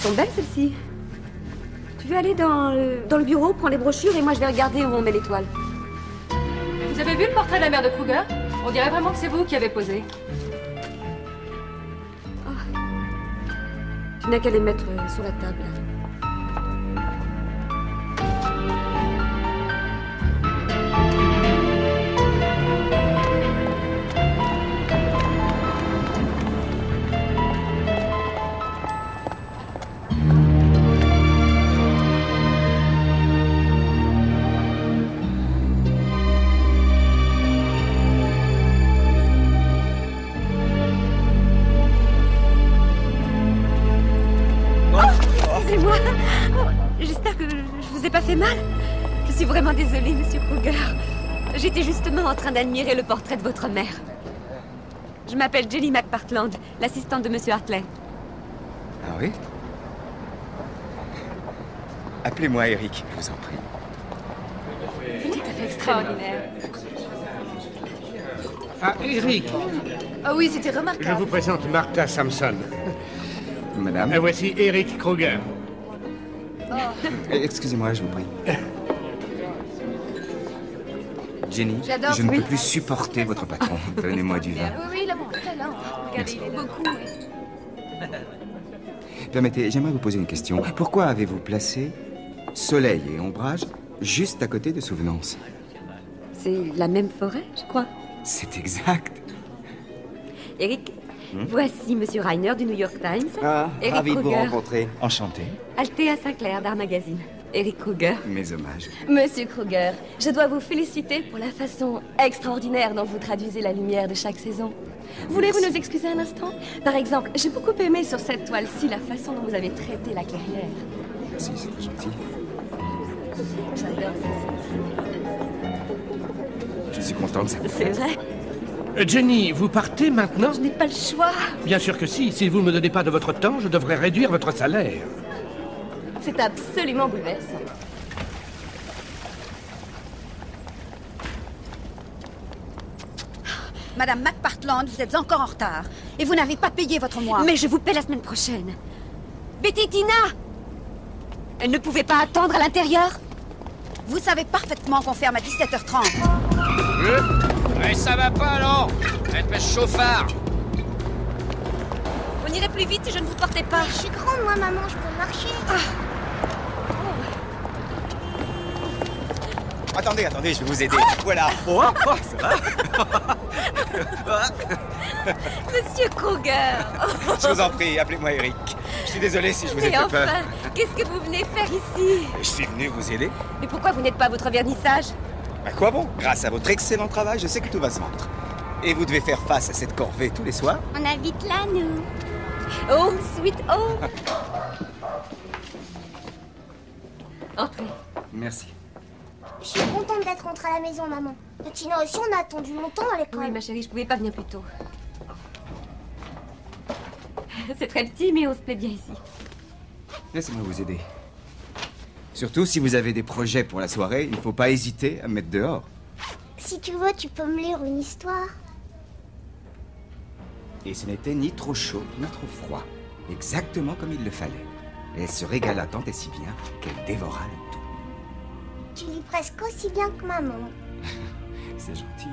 sont belles, celles-ci. Tu veux aller dans le bureau, prendre les brochures, et moi je vais regarder où on met l'étoile. Vous avez vu le portrait de la mère de Kruger? On dirait vraiment que c'est vous qui avez posé. Oh. Tu n'as qu'à les mettre sur la table. Excusez-moi. Oh, j'espère que je vous ai pas fait mal. Je suis vraiment désolée, monsieur Kruger. J'étais justement en train d'admirer le portrait de votre mère. Je m'appelle Jenny McPartland, l'assistante de monsieur Hartley. Ah oui? Appelez-moi Eric, je vous en prie. C'est tout à fait extraordinaire. Ah, Eric, Oh oui, c'était remarquable. je vous présente Martha Sampson. Madame? Et voici Eric Kruger. Excusez-moi, je vous prie. Jenny, J'adore, je ne oui. peux plus supporter votre patron. Donnez-moi du vin. Oui, il a beaucoup de talent. Regardez, il est beaucoup. Permettez, j'aimerais vous poser une question. Pourquoi avez-vous placé soleil et ombrage juste à côté de souvenance? C'est la même forêt, je crois. C'est exact. Eric, voici monsieur Reiner du New York Times. Ah, Eric ravi de vous Kruger. rencontrer. Enchanté. Althea Sinclair d'Art Magazine. Eric Kruger. Mes hommages. Monsieur Kruger, je dois vous féliciter pour la façon extraordinaire dont vous traduisez la lumière de chaque saison. Voulez-vous nous excuser un instant? Par exemple, j'ai beaucoup aimé sur cette toile-ci la façon dont vous avez traité la clairière. Merci, c'est très gentil. J'adore celle-ci. Je suis content que ça vous C'est plaise. vrai? Jenny, vous partez maintenant? Je n'ai pas le choix. Bien sûr que si. Si vous ne me donnez pas de votre temps, je devrais réduire votre salaire. C'est absolument bouleversant. Madame McPartland, vous êtes encore en retard. Et vous n'avez pas payé votre mois. Mais je vous paie la semaine prochaine. Betty Tina! Elle ne pouvait pas attendre à l'intérieur? Vous savez parfaitement qu'on ferme à 17h30. Ouais, ça va pas alors? Espèce chauffard! On irait plus vite si je ne vous portais pas. Je suis grande, moi, maman, je peux marcher. Attendez, je vais vous aider. Voilà. Oh, ça va? Monsieur Kruger! Je vous en prie, appelez-moi Eric. Je suis désolé si je vous ai Mais fait enfin, peur. qu'est-ce que vous venez faire ici? Je suis venu vous aider. Mais pourquoi vous n'êtes pas à votre vernissage? À quoi bon? Grâce à votre excellent travail, je sais que tout va se vendre. Et vous devez faire face à cette corvée tous les soirs? On habite là, nous. Home, sweet home! Entrez. Merci. Je suis contente d'être rentrée à la maison, maman. Et Tina aussi, on a attendu longtemps à l'école. Oui, ma chérie, je pouvais pas venir plus tôt. C'est très petit, mais on se plaît bien ici. Laissez-moi vous aider. Surtout si vous avez des projets pour la soirée, il ne faut pas hésiter à me mettre dehors. Si tu veux, tu peux me lire une histoire. Et ce n'était ni trop chaud, ni trop froid. Exactement comme il le fallait. Et elle se régala tant et si bien qu'elle dévora le tout. Tu lis presque aussi bien que maman. C'est gentil.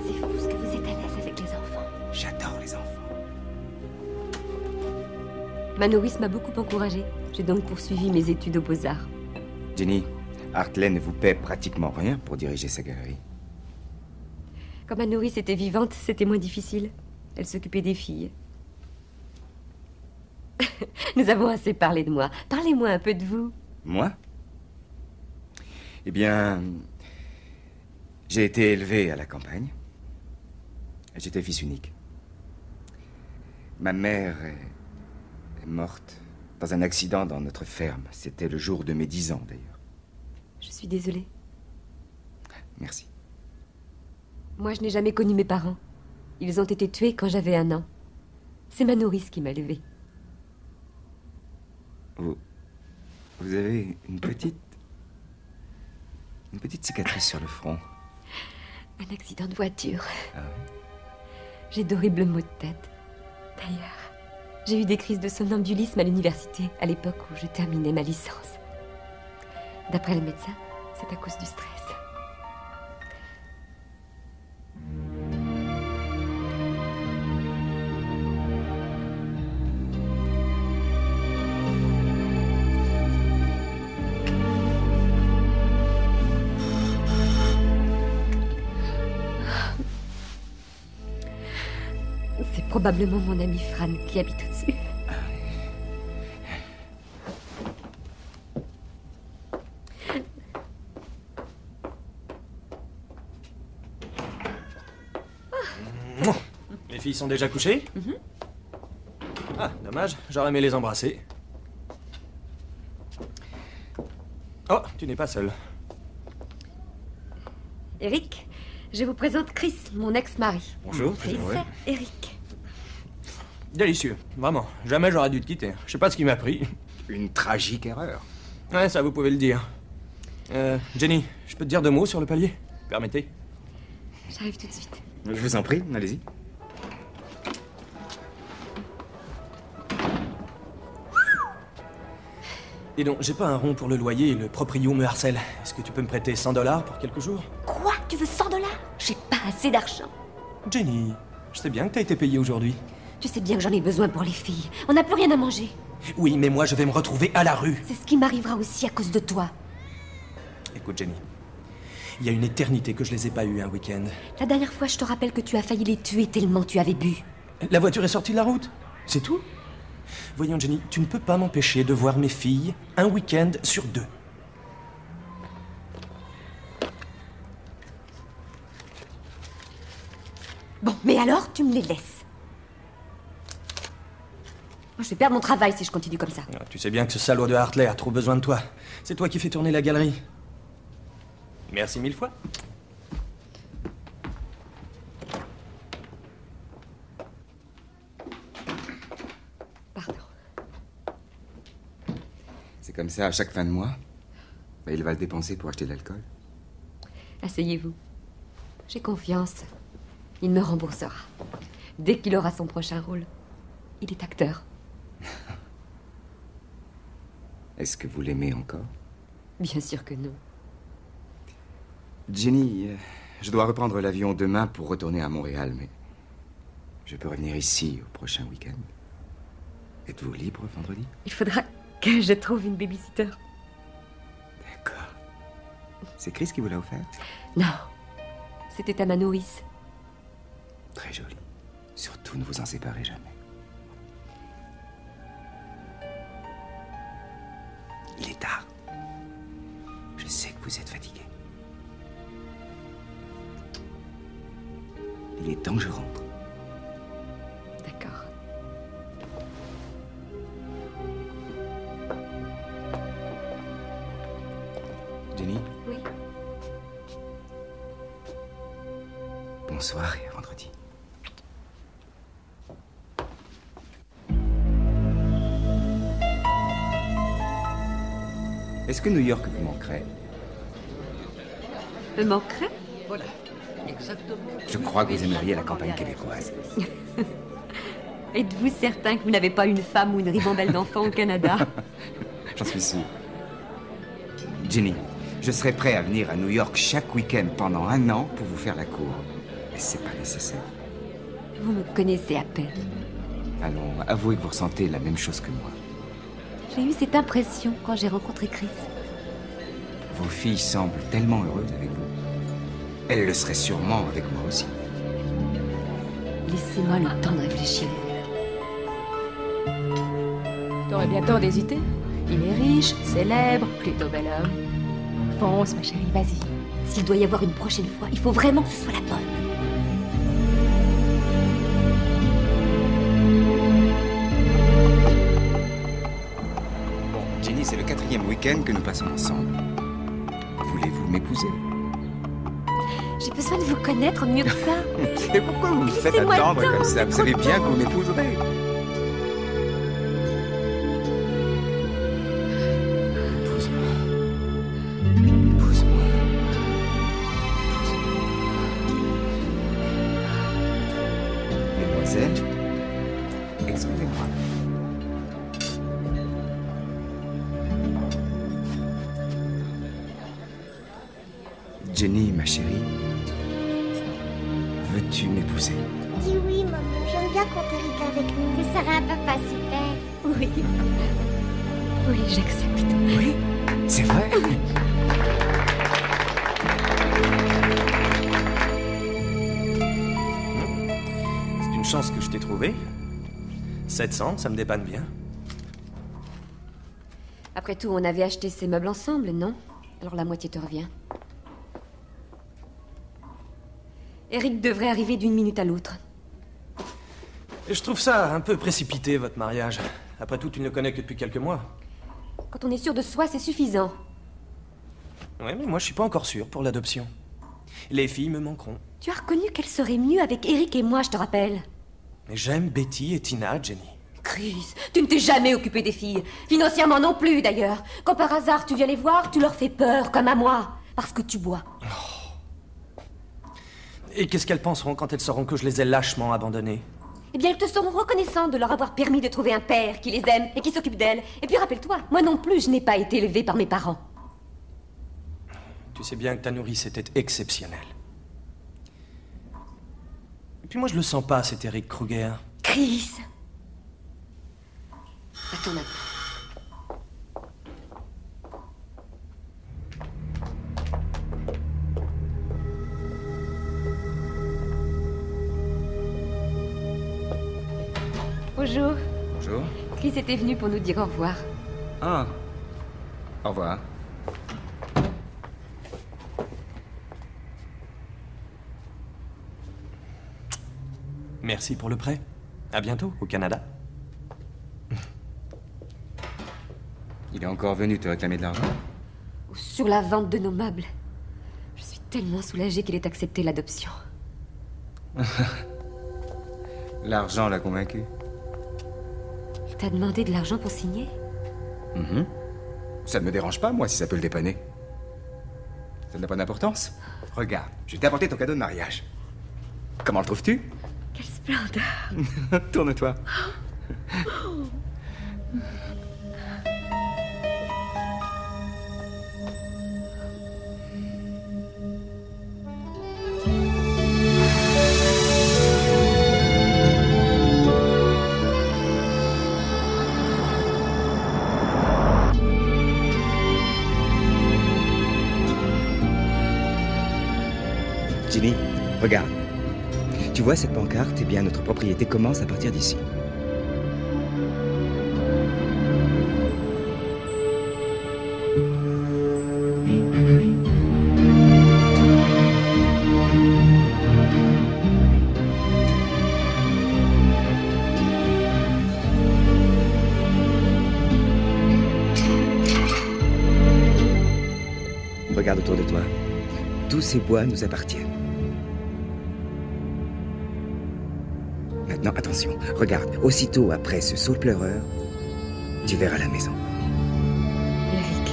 C'est fou ce que vous êtes à l'aise avec les enfants. J'adore les enfants. Ma nourrice m'a beaucoup encouragée. J'ai donc poursuivi mes études aux Beaux-Arts. Jenny, Hartley ne vous paie pratiquement rien pour diriger sa galerie. Quand ma nourrice était vivante, c'était moins difficile. Elle s'occupait des filles. Nous avons assez parlé de moi. Parlez-moi un peu de vous. Moi? Eh bien, j'ai été élevé à la campagne. J'étais fils unique. Ma mère est morte dans un accident dans notre ferme. C'était le jour de mes 10 ans, d'ailleurs. Je suis désolée. Merci. Moi, je n'ai jamais connu mes parents. Ils ont été tués quand j'avais 1 an. C'est ma nourrice qui m'a élevée. Vous avez une petite cicatrice sur le front. Un accident de voiture. Ah oui? J'ai d'horribles maux de tête. D'ailleurs, j'ai eu des crises de somnambulisme à l'université, à l'époque où je terminais ma licence. D'après le médecin, c'est à cause du stress. C'est probablement mon ami Fran qui habite au-dessus. Les filles sont déjà couchées? Ah, dommage, j'aurais aimé les embrasser. Oh, tu n'es pas seul. Eric, je vous présente Chris, mon ex-mari. Bonjour, Chris, Eric. Délicieux, vraiment. Jamais j'aurais dû te quitter. Je sais pas ce qui m'a pris. Une tragique erreur. Ouais, ça vous pouvez le dire. Jenny, je peux te dire 2 mots sur le palier? Permettez? J'arrive tout de suite. Je vous en prie, allez-y. Dis donc, j'ai pas un rond pour le loyer et le proprio me harcèle. Est-ce que tu peux me prêter 100 $ pour quelques jours? Quoi? Tu veux 100 $? J'ai pas assez d'argent. Jenny, je sais bien que t'as été payée aujourd'hui. Tu sais bien que j'en ai besoin pour les filles. On n'a plus rien à manger. Oui, mais moi je vais me retrouver à la rue. C'est ce qui m'arrivera aussi à cause de toi. Écoute, Jenny, il y a une éternité que je les ai pas eus un week-end. La dernière fois, je te rappelle que tu as failli les tuer tellement tu avais bu. La voiture est sortie de la route. C'est tout? Voyons, Jenny, tu ne peux pas m'empêcher de voir mes filles un week-end sur 2. Bon, mais alors, tu me les laisses. Moi, je vais perdre mon travail si je continue comme ça. Ah, tu sais bien que ce salaud de Hartley a trop besoin de toi. C'est toi qui fais tourner la galerie. Merci 1000 fois. Pardon. C'est comme ça à chaque fin de mois. Ben, il va le dépenser pour acheter de l'alcool. Asseyez-vous. J'ai confiance. Il me remboursera. Dès qu'il aura son prochain rôle. Il est acteur. Est-ce que vous l'aimez encore? Bien sûr que non. Jenny, je dois reprendre l'avion demain pour retourner à Montréal, mais je peux revenir ici au prochain week-end. Êtes-vous libre vendredi? Il faudra que je trouve une babysitter. D'accord. C'est Chris qui vous l'a offert? Non. C'était à ma nourrice. Très joli. Surtout ne vous en séparez jamais. Il est tard. Je sais que vous êtes fatigué. Il est temps que je rentre. D'accord. Jenny? Oui. Bonsoir et à vendredi. Est-ce que New York vous manquerait? Me manquerait? Voilà, exactement. Je crois que vous aimeriez la campagne québécoise. Êtes-vous certain que vous n'avez pas une femme ou une ribambelle d'enfants au Canada? J'en suis sûr. Jenny, je serai prêt à venir à New York chaque week-end pendant 1 an pour vous faire la cour. Mais c'est pas nécessaire. Vous me connaissez à peine. Allons, avouez que vous ressentez la même chose que moi. J'ai eu cette impression quand j'ai rencontré Chris. Vos filles semblent tellement heureuses avec vous. Elles le seraient sûrement avec moi aussi. Laissez-moi le temps de réfléchir. T'aurais bien tort d'hésiter. Il est riche, célèbre, plutôt bel homme. Fonce, ma chérie, vas-y. S'il doit y avoir une prochaine fois, il faut vraiment que ce soit la bonne. Bon, Jenny, c'est le 4e week-end que nous passons ensemble. Voulez-vous m'épouser? J'ai besoin de vous connaître mieux que ça. Et pourquoi vous me faites Laissez-moi le attendre temps, comme ça? c'est Vous trop savez bien tôt. que vous m'épouserez. Épouse-moi. Épouse-moi. Jenny, ma chérie, veux-tu m'épouser? Dis oui, maman. J'aime bien quand Eric est avec nous. Ce sera un papa super. Oui. Oui, j'accepte. Oui, c'est vrai. C'est une chance que je t'ai trouvé. 700, ça me dépanne bien. Après tout, on avait acheté ces meubles ensemble, non? Alors la moitié te revient. Eric devrait arriver d'une minute à l'autre. Je trouve ça un peu précipité, votre mariage. Après tout, tu ne le connais que depuis quelques mois. Quand on est sûr de soi, c'est suffisant. Ouais, mais moi, je suis pas encore sûr pour l'adoption. Les filles me manqueront. Tu as reconnu qu'elle serait mieux avec Eric et moi, je te rappelle. Mais j'aime Betty et Tina, Jenny. Chris, tu ne t'es jamais occupé des filles. Financièrement non plus, d'ailleurs. Quand par hasard tu viens les voir, tu leur fais peur, comme à moi. Parce que tu bois. Et qu'est-ce qu'elles penseront quand elles sauront que je les ai lâchement abandonnées? Eh bien, elles te seront reconnaissantes de leur avoir permis de trouver un père qui les aime et qui s'occupe d'elles. Et puis rappelle-toi, moi non plus, je n'ai pas été élevée par mes parents. Tu sais bien que ta nourrice était exceptionnelle. Et puis moi, je le sens pas, cet Eric Kruger. Chris. Attends un peu. Bonjour. Bonjour. Chris était venu pour nous dire au revoir. Ah. Au revoir. Merci pour le prêt. À bientôt, au Canada. Il est encore venu te réclamer de l'argent? Sur la vente de nos meubles. Je suis tellement soulagée qu'il ait accepté l'adoption. L'argent l'a convaincu. Il t'a demandé de l'argent pour signer? Ça ne me dérange pas, moi, si ça peut le dépanner. Ça n'a pas d'importance. Regarde, je t'ai apporté ton cadeau de mariage. Comment le trouves-tu? Quelle splendeur! Tourne-toi. Ginny, regarde. Tu vois cette pancarte? Eh bien, notre propriété commence à partir d'ici. Regarde autour de toi. Tous ces bois nous appartiennent. Maintenant, attention, regarde, aussitôt après ce saule pleureur, tu verras la maison. Eric,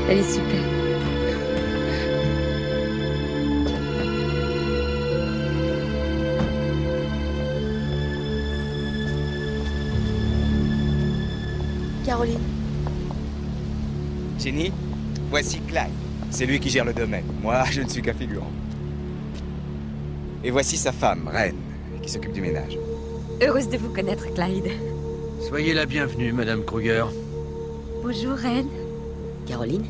elle est super. Caroline. Jenny, voici Clyde. C'est lui qui gère le domaine. Moi, je ne suis qu'un figurant. Et voici sa femme, Reine, qui s'occupe du ménage. Heureuse de vous connaître, Clyde. Soyez la bienvenue, Madame Kruger. Bonjour, Reine. Caroline.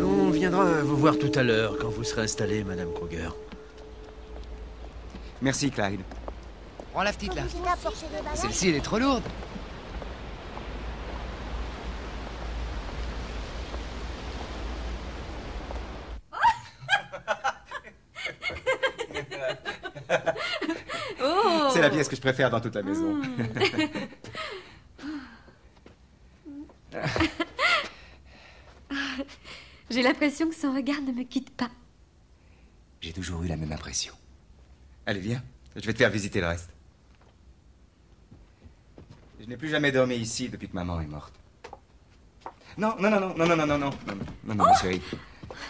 On viendra vous voir tout à l'heure, quand vous serez installée, Madame Kruger. Merci, Clyde. Prends la petite, là. Vous aider à porter le ballon? Celle-ci, elle est trop lourde. Oh! C'est la pièce que je préfère dans toute la maison. J'ai l'impression que son regard ne me quitte pas. J'ai toujours eu la même impression. Allez, viens. Je vais te faire visiter le reste. Je n'ai plus jamais dormi ici depuis que maman est morte. Non, non, non, non, non, non, non, non, non, non, non, non, ma chérie.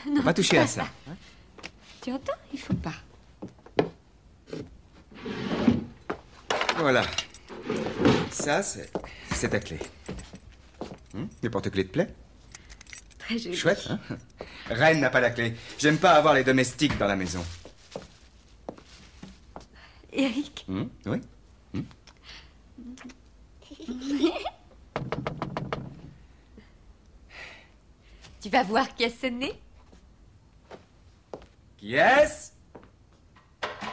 Non, Faut pas toucher pas à ça. Tu entends? Il faut pas. Voilà. Ça, c'est ta clé. Les porte-clés te plaît? Très joli. Chouette, hein? Reine n'a pas la clé. J'aime pas avoir les domestiques dans la maison. Eric. Oui. Tu vas voir qui a sonné? Qui est-ce?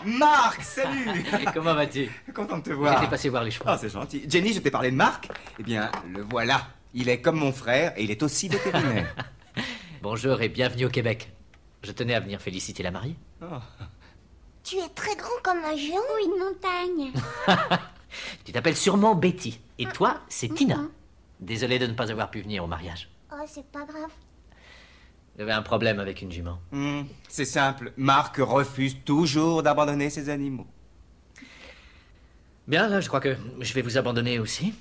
Marc, salut. Comment vas-tu? Content de te voir. J'étais passé voir les chevaux. Oh, c'est gentil. Jenny, je t'ai parlé de Marc. Eh bien, le voilà. Il est comme mon frère et il est aussi vétérinaire. Bonjour et bienvenue au Québec. Je tenais à venir féliciter la mariée. Oh. Tu es très grand comme un géant ou une montagne? Tu t'appelles sûrement Betty. Et toi, c'est Tina. Désolé de ne pas avoir pu venir au mariage. Oh, c'est pas grave. J'avais un problème avec une jument. C'est simple. Marc refuse toujours d'abandonner ses animaux. Bien, là, je crois que je vais vous abandonner aussi.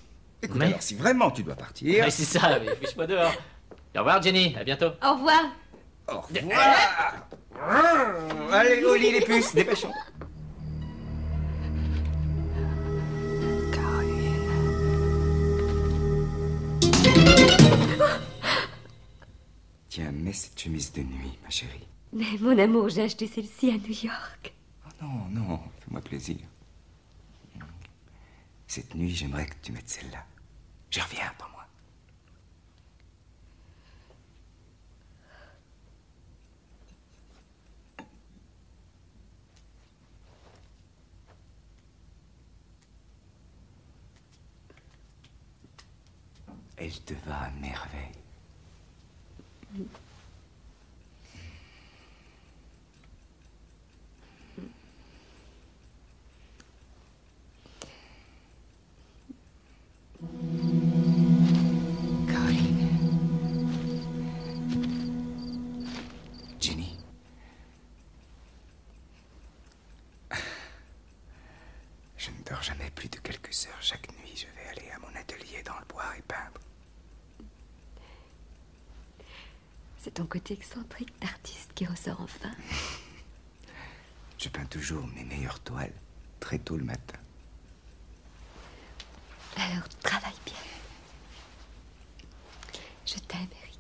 Écoute, alors, si vraiment tu dois partir... Mais c'est ça, mais fiche-moi dehors. Au revoir, Jenny. À bientôt. Au revoir. Au revoir. Allez, au lit, les puces, dépêchons. Tiens, mets cette chemise de nuit, ma chérie. Mais mon amour, j'ai acheté celle-ci à New York. Oh non, non, fais-moi plaisir. Cette nuit, j'aimerais que tu mettes celle-là. Je reviens pour moi. Elle te va à merveille. Caroline. Jenny. Je ne dors jamais plus de quelques heures. Chaque nuit, je vais aller à mon atelier dans le bois et peindre. C'est ton côté excentrique d'artiste qui ressort enfin. Je peins toujours mes meilleures toiles, très tôt le matin. Alors, travaille bien. Je t'aime, Eric.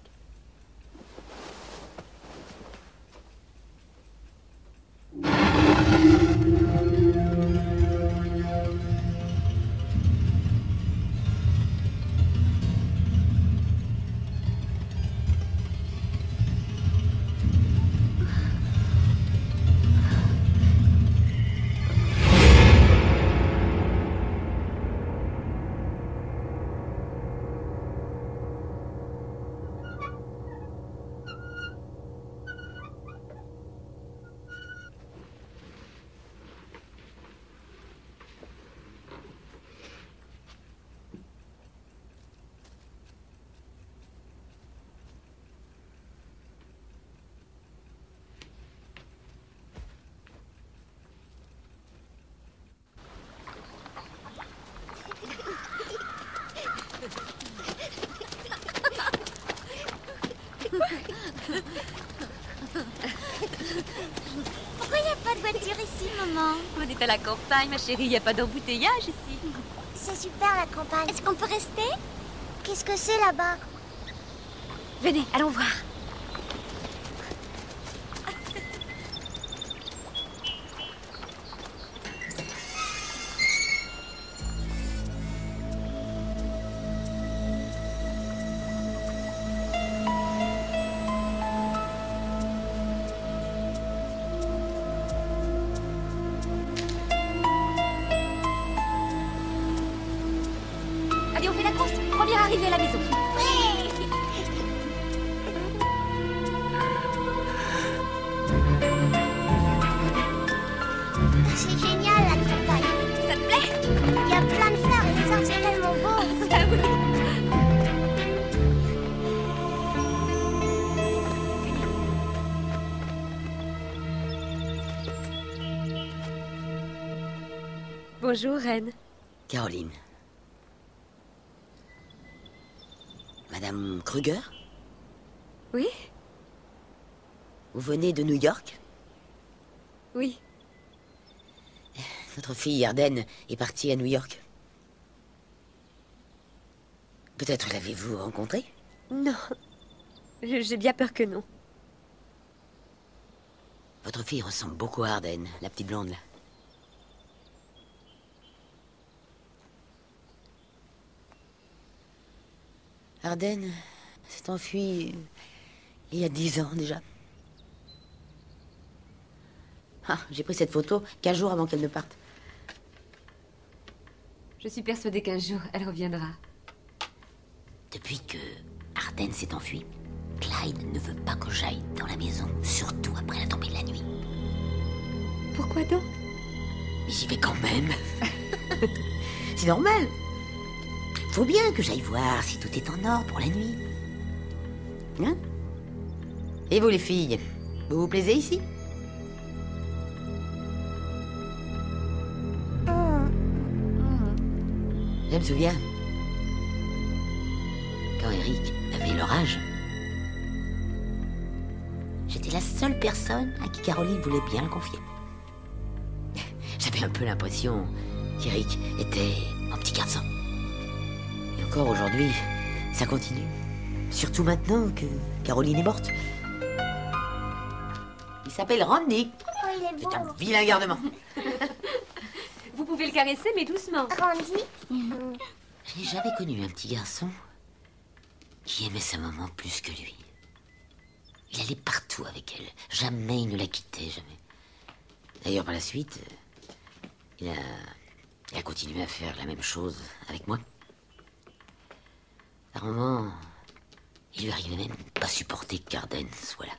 Pourquoi il n'y a pas de voiture ici, maman? On est à la campagne, ma chérie. Il n'y a pas d'embouteillage ici. C'est super la campagne. Est-ce qu'on peut rester? Qu'est-ce que c'est là-bas? Venez, allons voir. Allez, on fait la course. Première arrivée à la maison. C'est génial la campagne. Ça te plaît? Il y a plein de fleurs et les arbres sont tellement beaux. Ah oui. Bonjour, Reine. Caroline. Madame Kruger? Oui? Vous venez de New York? Oui. Notre fille Arden est partie à New York. Peut-être l'avez-vous rencontrée? Non. J'ai bien peur que non. Votre fille ressemble beaucoup à Arden, la petite blonde là. Arden s'est enfuie il y a 10 ans déjà. Ah, j'ai pris cette photo 15 jours avant qu'elle ne parte. Je suis persuadée qu'un jour, elle reviendra. Depuis que Arden s'est enfui, Clyde ne veut pas que j'aille dans la maison, surtout après la tombée de la nuit. Pourquoi donc? Mais j'y vais quand même. C'est normal. Faut bien que j'aille voir si tout est en ordre pour la nuit. Hein? Et vous les filles, vous vous plaisez ici? Je me souviens, quand Eric avait leur âge, j'étais la seule personne à qui Caroline voulait bien le confier. J'avais un peu l'impression qu'Eric était un petit garçon. Et encore aujourd'hui, ça continue. Surtout maintenant que Caroline est morte. Il s'appelle Randy. Oh, il est beau. C'est un vilain garnement. Vous pouvez le caresser, mais doucement. Randy. Je n'ai jamais connu un petit garçon qui aimait sa maman plus que lui. Il allait partout avec elle. Jamais il ne la quittait, jamais. D'ailleurs, par la suite, il a continué à faire la même chose avec moi. À un moment, il lui arrivait même pas supporter qu'Arden soit là.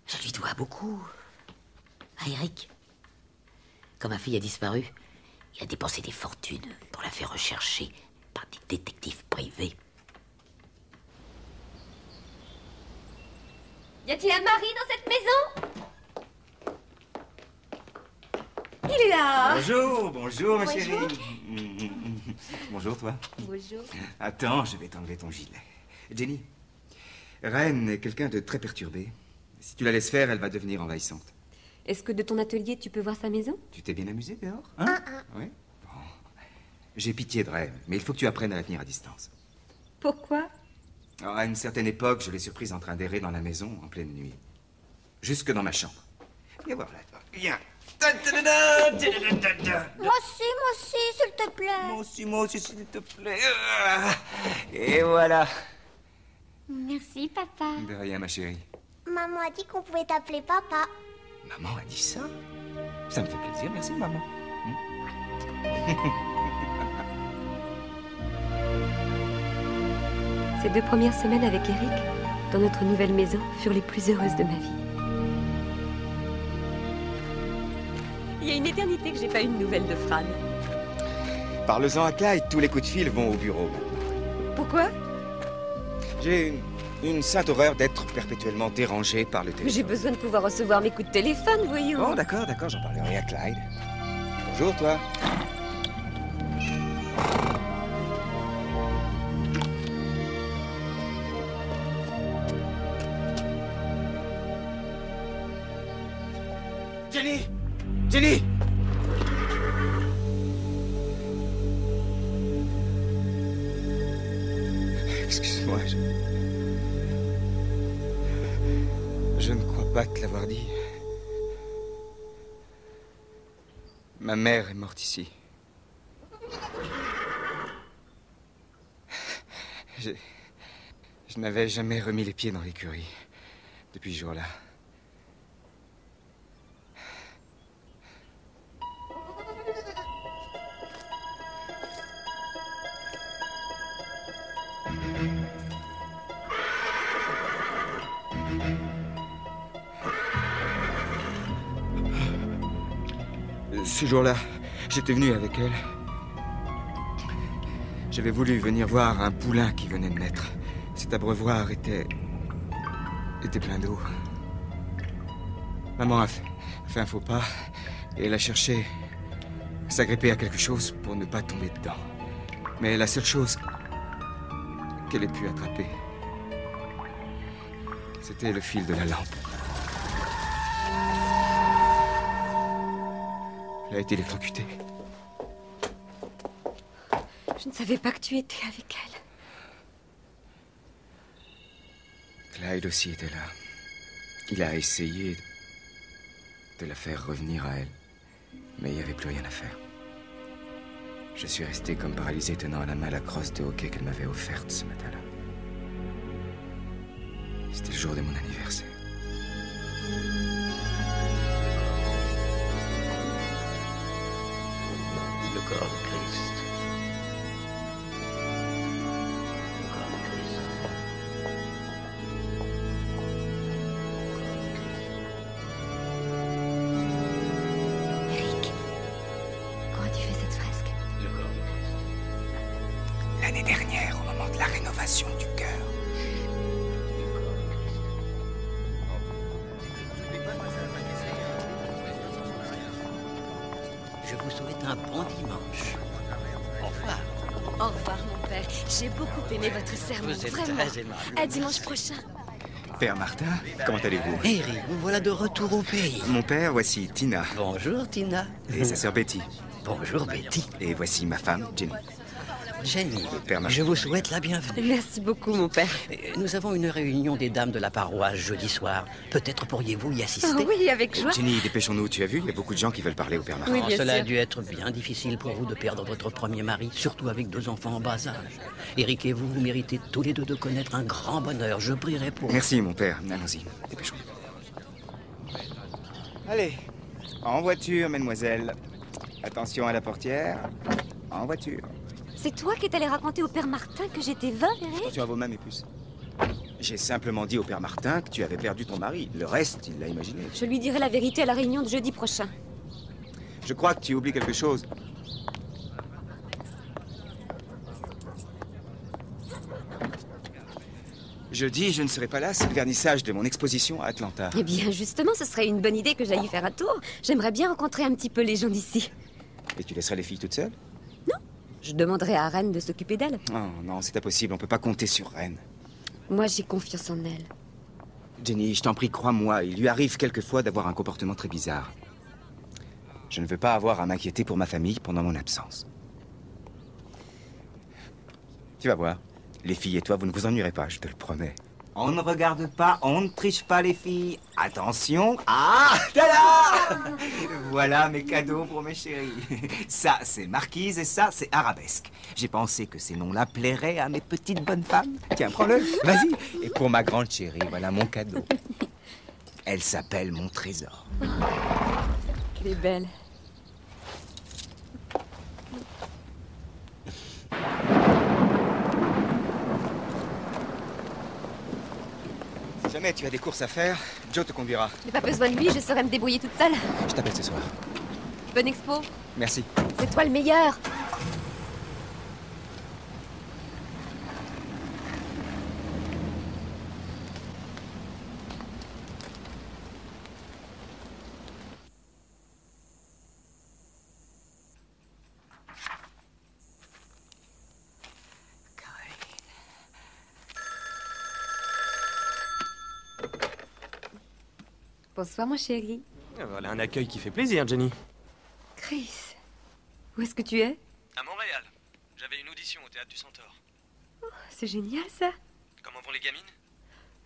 Je lui dois beaucoup à Eric. Quand ma fille a disparu, il a dépensé des fortunes pour la faire rechercher par des détectives privés. Y a-t-il un mari dans cette maison? Il est là. Bonjour, bonjour, ma chérie. Bonjour, toi. Bonjour. Attends, je vais t'enlever ton gilet. Jenny, Reine est quelqu'un de très perturbé. Si tu la laisses faire, elle va devenir envahissante. Est-ce que de ton atelier, tu peux voir sa maison? Tu t'es bien amusé dehors, hein? Oui. Bon. J'ai pitié de Reine, mais il faut que tu apprennes à la tenir à distance. Pourquoi? Alors, à une certaine époque, je l'ai surprise en train d'errer dans la maison en pleine nuit. Jusque dans ma chambre. Viens voir là, toi. Viens. Moi aussi, s'il te plaît. Moi aussi, s'il te plaît. Et voilà. Merci, papa. De rien, ma chérie. Maman a dit qu'on pouvait t'appeler papa. Maman a dit ça? Ça me fait plaisir, merci, maman. Ces 2 premières semaines avec Eric, dans notre nouvelle maison, furent les plus heureuses de ma vie. Il y a une éternité que j'ai pas eu de nouvelles de Fran. Parle-en à Clyde, tous les coups de fil vont au bureau. Pourquoi? J'ai une sainte horreur d'être perpétuellement dérangé par le téléphone. J'ai besoin de pouvoir recevoir mes coups de téléphone, voyons. Oh, d'accord, j'en parlerai à Clyde. Bonjour, toi. Jenny! Jenny! Excuse-moi, je ne crois pas te l'avoir dit. Ma mère est morte ici. Je n'avais jamais remis les pieds dans l'écurie depuis ce jour-là. Ce jour-là, j'étais venu avec elle. J'avais voulu venir voir un poulain qui venait de naître. Cet abreuvoir était plein d'eau. Maman a fait un faux pas et elle a cherché à s'agripper à quelque chose pour ne pas tomber dedans. Mais la seule chose qu'elle ait pu attraper, c'était le fil de la lampe. Elle a été électrocutée. Je ne savais pas que tu étais avec elle. Clyde aussi était là. Il a essayé de la faire revenir à elle. Mais il n'y avait plus rien à faire. Je suis resté comme paralysé tenant à la main la crosse de hockey qu'elle m'avait offerte ce matin-là. C'était le jour de mon anniversaire. Le corps de Christ. Le corps de Christ. Eric, comment tu fais cette fresque? Le corps de Christ. L'année dernière, au moment de la rénovation du chœur. Je vous souhaite un bon dimanche. Au revoir. Au revoir, mon père. J'ai beaucoup aimé votre sermon. Vous êtes vraiment. très aimable. À dimanche prochain. Père Martin, comment allez-vous? Eric, vous voilà de retour au pays. Mon père, voici Tina. Bonjour, Tina. Et sa sœur Betty. Bonjour, Betty. Et voici ma femme, Jenny. Jenny, Père Martin. je vous souhaite la bienvenue. Merci beaucoup, mon père. Nous avons une réunion des dames de la paroisse jeudi soir. Peut-être pourriez-vous y assister? Oh, oui, avec joie. Jenny, dépêchons-nous. Tu as vu, il y a beaucoup de gens qui veulent parler au Père Martin. Oui, bien Cela a sûr. dû être bien difficile pour vous de perdre votre premier mari, surtout avec 2 enfants en bas âge. Eric et vous, vous méritez tous les 2 de connaître un grand bonheur. Je prierai pour vous. Merci, mon père. Allons-y, dépêchons-nous. Allez, en voiture, mademoiselle. Attention à la portière. En voiture. C'est toi qui es allé raconter au père Martin que j'étais veuve, Eric? Attention à vos mains, mes puces. J'ai simplement dit au Père Martin que tu avais perdu ton mari. Le reste, il l'a imaginé. Je lui dirai la vérité à la réunion de jeudi prochain. Je crois que tu oublies quelque chose. Jeudi, je ne serai pas là, c'est le vernissage de mon exposition à Atlanta. Eh bien, justement, ce serait une bonne idée que j'aille y faire un tour. J'aimerais bien rencontrer un petit peu les gens d'ici. Et tu laisserais les filles toutes seules? Je demanderai à Reine de s'occuper d'elle. Oh non, c'est impossible, on peut pas compter sur Reine. Moi, j'ai confiance en elle. Jenny, je t'en prie, crois-moi, il lui arrive quelquefois d'avoir un comportement très bizarre. Je ne veux pas avoir à m'inquiéter pour ma famille pendant mon absence. Tu vas voir, les filles et toi, vous ne vous ennuierez pas, je te le promets. On ne regarde pas, on ne triche pas les filles. Attention. Ah, tada! Voilà mes cadeaux pour mes chéris. Ça, c'est Marquise et ça, c'est Arabesque. J'ai pensé que ces noms-là plairaient à mes petites bonnes femmes. Tiens, prends-le, vas-y. Et pour ma grande chérie, voilà mon cadeau. Elle s'appelle mon trésor. Elle est belle. Si jamais tu as des courses à faire, Joe te conduira. J'ai pas besoin de lui, je saurais me débrouiller toute seule. Je t'appelle ce soir. Bonne expo. Merci. C'est toi le meilleur. Bonsoir, mon chéri. Voilà un accueil qui fait plaisir, Jenny. Chris, où est-ce que tu es? À Montréal. J'avais une audition au Théâtre du Centaure. C'est génial, ça. Comment vont les gamines?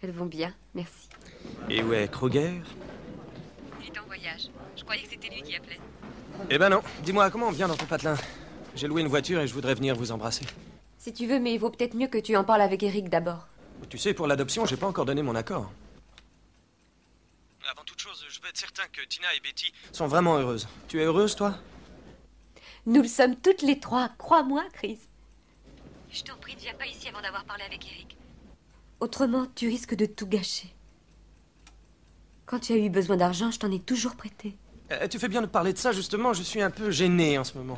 Elles vont bien, merci. Et où est Kruger? Il est en voyage. Je croyais que c'était lui qui appelait. Eh ben non. Dis-moi, comment on vient dans ton patelin? J'ai loué une voiture et je voudrais venir vous embrasser. Si tu veux, mais il vaut peut-être mieux que tu en parles avec Eric d'abord. Tu sais, pour l'adoption, j'ai pas encore donné mon accord. Avant toute chose, je veux être certain que Tina et Betty sont vraiment heureuses. Tu es heureuse, toi? Nous le sommes toutes les 3, crois-moi, Chris. Je t'en prie, ne viens pas ici avant d'avoir parlé avec Eric. Autrement, tu risques de tout gâcher. Quand tu as eu besoin d'argent, je t'en ai toujours prêté. Tu fais bien de parler de ça, justement. Je suis un peu gêné en ce moment.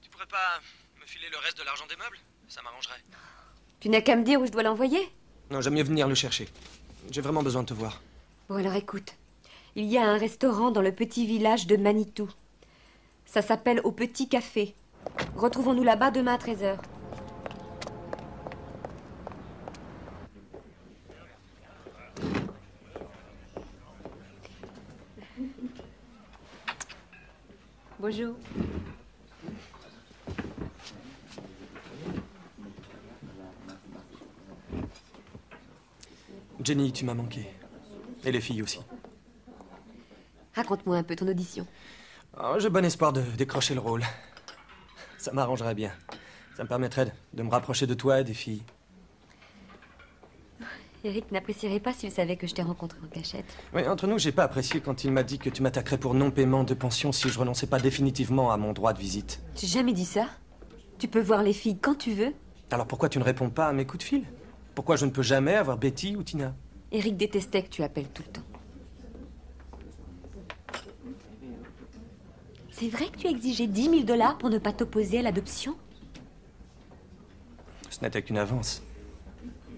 Tu pourrais pas me filer le reste de l'argent des meubles? Ça m'arrangerait. Tu n'as qu'à me dire où je dois l'envoyer? Non, j'aime mieux venir le chercher. J'ai vraiment besoin de te voir. Bon, alors écoute. Il y a un restaurant dans le petit village de Manitou. Ça s'appelle Au Petit Café. Retrouvons-nous là-bas demain à 13h. Bonjour. Jenny, tu m'as manqué. Et les filles aussi. Raconte-moi un peu ton audition. Oh, j'ai bon espoir de décrocher le rôle. Ça m'arrangerait bien. Ça me permettrait de me rapprocher de toi et des filles. Eric n'apprécierait pas s'il savait que je t'ai rencontré en cachette. Oui, entre nous, j'ai pas apprécié quand il m'a dit que tu m'attaquerais pour non-paiement de pension si je renonçais pas définitivement à mon droit de visite. J'ai jamais dit ça. Tu peux voir les filles quand tu veux. Alors pourquoi tu ne réponds pas à mes coups de fil? Pourquoi je ne peux jamais avoir Betty ou Tina? Eric détestait que tu appelles tout le temps. C'est vrai que tu exigeais 10 000 $ pour ne pas t'opposer à l'adoption? Ce n'était qu'une avance.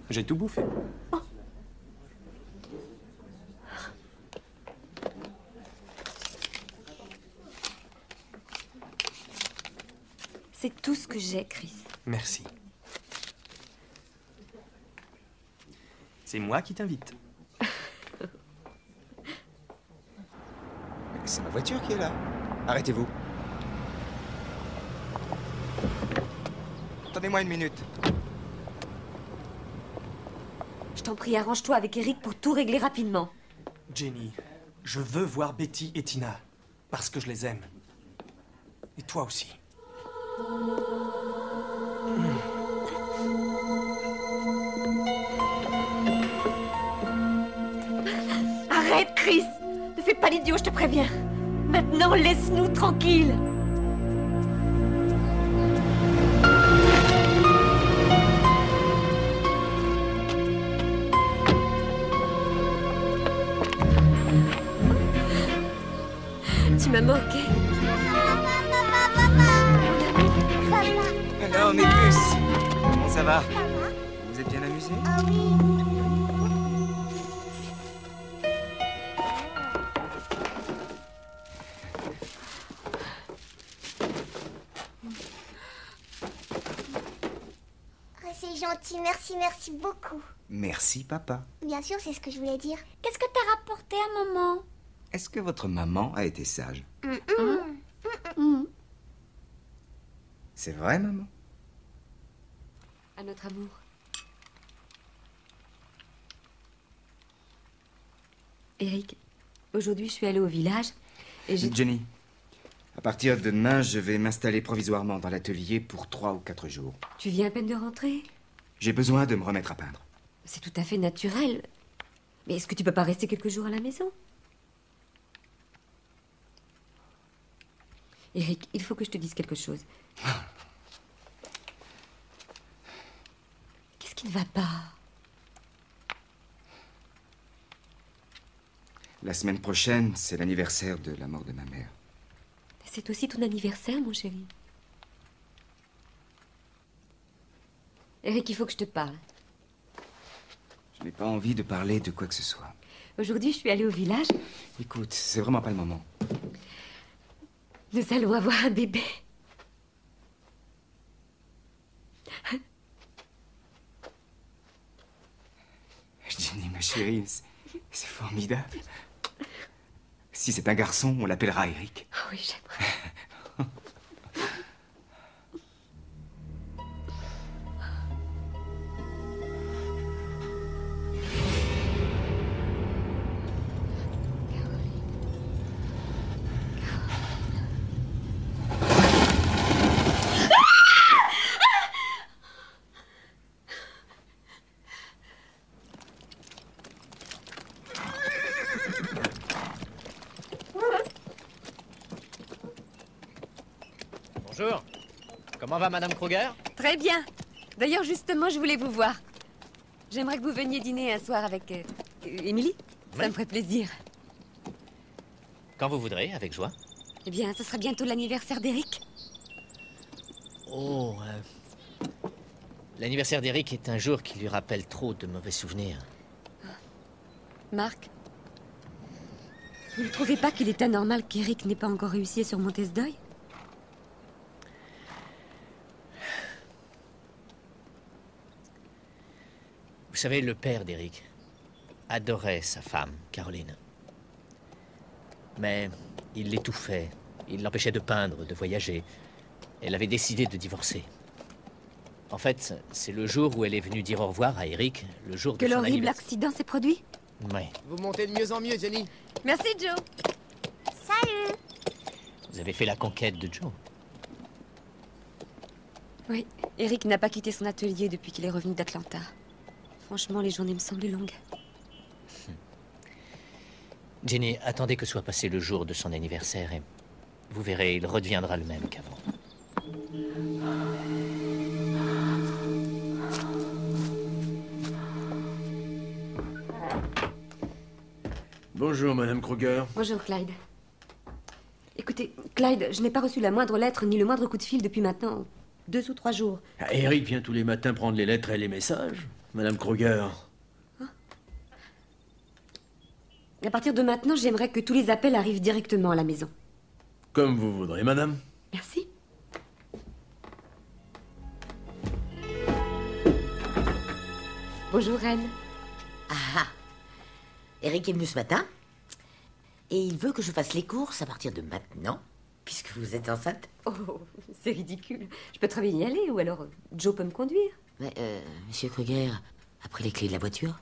J'ai tout bouffé. Oh. C'est tout ce que j'ai, Chris. Merci. C'est moi qui t'invite. C'est ma voiture qui est là. Arrêtez-vous. Attendez-moi une minute. Je t'en prie, arrange-toi avec Eric pour tout régler rapidement. Jenny, je veux voir Betty et Tina. Parce que je les aime. Et toi aussi. Arrête, Chris! Ne fais pas l'idiot, je te préviens. Maintenant, laisse-nous tranquilles. Tu m'as manqué. Alors, mes puces, comment ça va? Vous êtes bien amusés? Ah oui. C'est gentil, merci beaucoup. Merci, papa. Bien sûr, c'est ce que je voulais dire. Qu'est-ce que t'as rapporté à maman? Est-ce que votre maman a été sage? C'est vrai, maman? À notre amour. Eric, aujourd'hui je suis allée au village et j'ai... Jenny, à partir de demain, je vais m'installer provisoirement dans l'atelier pour 3 ou 4 jours. Tu viens à peine de rentrer? J'ai besoin de me remettre à peindre. C'est tout à fait naturel. Mais est-ce que tu peux pas rester quelques jours à la maison? Eric, il faut que je te dise quelque chose. Qu'est-ce qui ne va pas? La semaine prochaine, c'est l'anniversaire de la mort de ma mère. C'est aussi ton anniversaire, mon chéri. Eric, il faut que je te parle. Je n'ai pas envie de parler de quoi que ce soit. Aujourd'hui, je suis allée au village. Écoute, c'est vraiment pas le moment. Nous allons avoir un bébé. Jenny, ma chérie, c'est formidable. Si c'est un garçon, on l'appellera Eric. Oh oui, j'aimerais. Bonjour. Comment va Madame Kruger? Très bien. D'ailleurs, justement, je voulais vous voir. J'aimerais que vous veniez dîner un soir avec Émilie. Oui. Ça me ferait plaisir. Quand vous voudrez, avec joie. Eh bien, ce sera bientôt l'anniversaire d'Eric. Oh, l'anniversaire d'Eric est un jour qui lui rappelle trop de mauvais souvenirs. Marc, vous ne trouvez pas qu'il est anormal qu'Eric n'ait pas encore réussi à surmonter ce deuil? Vous savez, le père d'Eric adorait sa femme, Caroline. Mais il l'étouffait, il l'empêchait de peindre, de voyager. Elle avait décidé de divorcer. En fait, c'est le jour où elle est venue dire au revoir à Eric, le jour de Que son l'horrible anniversaire. accident s'est produit? Oui. Vous montez de mieux en mieux, Jenny. Merci, Joe. Salut. Vous avez fait la conquête de Joe. Oui, Eric n'a pas quitté son atelier depuis qu'il est revenu d'Atlanta. Franchement, les journées me semblent longues. Jenny, attendez que soit passé le jour de son anniversaire et vous verrez, il redeviendra le même qu'avant. Bonjour, Madame Kruger. Bonjour, Clyde. Écoutez, Clyde, je n'ai pas reçu la moindre lettre ni le moindre coup de fil depuis maintenant 2 ou 3 jours. Ah, Eric vient tous les matins prendre les lettres et les messages, Madame Kruger. À partir de maintenant, j'aimerais que tous les appels arrivent directement à la maison. Comme vous voudrez, Madame. Merci. Bonjour, Reine. Ah, Eric est venu ce matin et il veut que je fasse les courses à partir de maintenant, puisque vous êtes enceinte. Oh, c'est ridicule. Je peux très bien y aller, ou alors Joe peut me conduire. Mais, Monsieur Kruger a pris les clés de la voiture?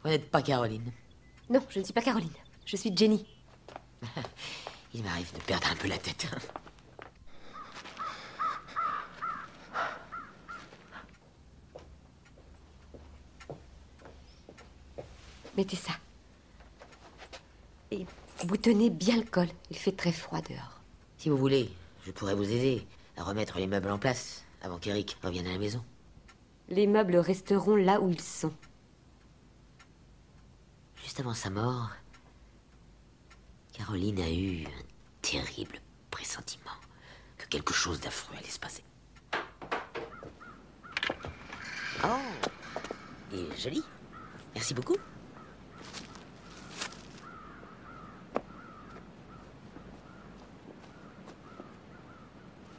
Vous n'êtes pas Caroline? Non, je ne suis pas Caroline. Je suis Jenny. Il m'arrive de perdre un peu la tête. Mettez ça. Et boutonnez bien le col. Il fait très froid dehors. Si vous voulez, je pourrais vous aider à remettre les meubles en place avant qu'Eric revienne à la maison. Les meubles resteront là où ils sont. Juste avant sa mort, Caroline a eu un terrible pressentiment que quelque chose d'affreux allait se passer. Oh, il est joli. Merci beaucoup.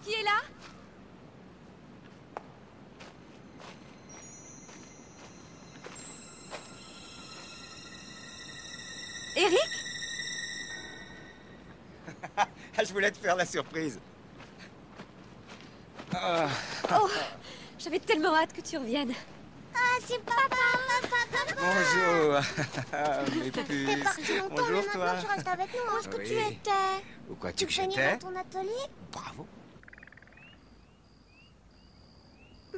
Qui est là? Eric? Je voulais te faire la surprise. Oh, j'avais tellement hâte que tu reviennes. Ah, c'est papa. Bonjour. Mes T'es puces. parti longtemps, Bonjour, mais toi. maintenant tu restes avec nous. Où est-ce que Oui. tu étais? Ou quoi, Tu tu que traînais j'étais? dans ton atelier? Bravo.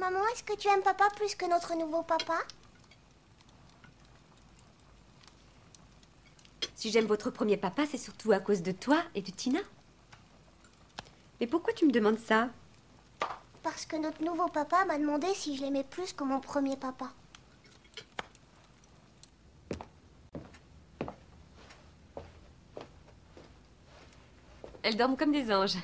Maman, est-ce que tu aimes papa plus que notre nouveau papa? Si j'aime votre premier papa, c'est surtout à cause de toi et de Tina. Mais pourquoi tu me demandes ça? Parce que notre nouveau papa m'a demandé si je l'aimais plus que mon premier papa. Elles dorment comme des anges.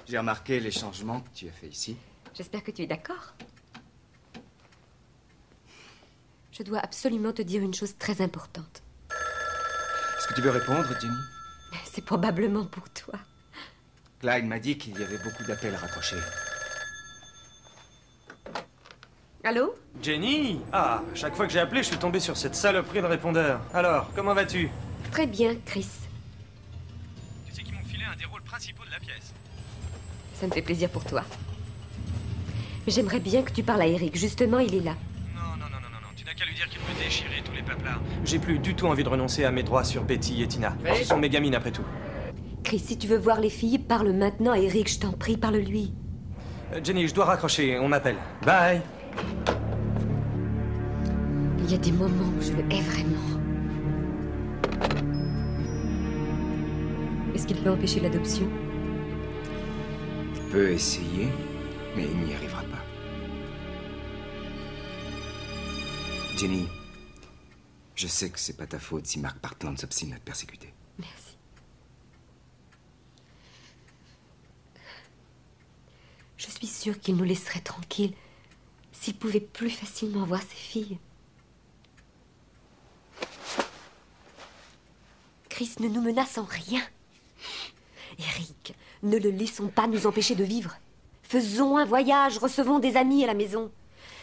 J'ai remarqué les changements que tu as fait ici. J'espère que tu es d'accord. Je dois absolument te dire une chose très importante. Est-ce que tu veux répondre, Jenny? C'est probablement pour toi. Clyde m'a dit qu'il y avait beaucoup d'appels à raccrocher. Allô? Jenny? Ah, chaque fois que j'ai appelé, je suis tombé sur cette saloperie de répondeur. Alors, comment vas-tu? Très bien, Chris. Tu sais qu'ils m'ont filé un des rôles principaux de la pièce. Ça me fait plaisir pour toi. Mais j'aimerais bien que tu parles à Eric. Justement, il est là. Non, tu n'as qu'à lui dire qu'il peut déchirer tous les paplards. J'ai plus du tout envie de renoncer à mes droits sur Betty et Tina. Ce sont mes gamines après tout. Chris, si tu veux voir les filles, parle maintenant à Eric, je t'en prie, parle-lui. Jenny, je dois raccrocher, on m'appelle. Bye. Il y a des moments où je le hais vraiment. Est-ce qu'il peut empêcher l'adoption? Il peut essayer, mais il n'y arrivera pas. Jenny, je sais que c'est pas ta faute si Mark Partland s'obstine à te persécuter. Merci. Je suis sûre qu'il nous laisserait tranquilles S'il pouvait plus facilement voir ses filles. Chris ne nous menace en rien. Eric, ne le laissons pas nous empêcher de vivre. Faisons un voyage, recevons des amis à la maison.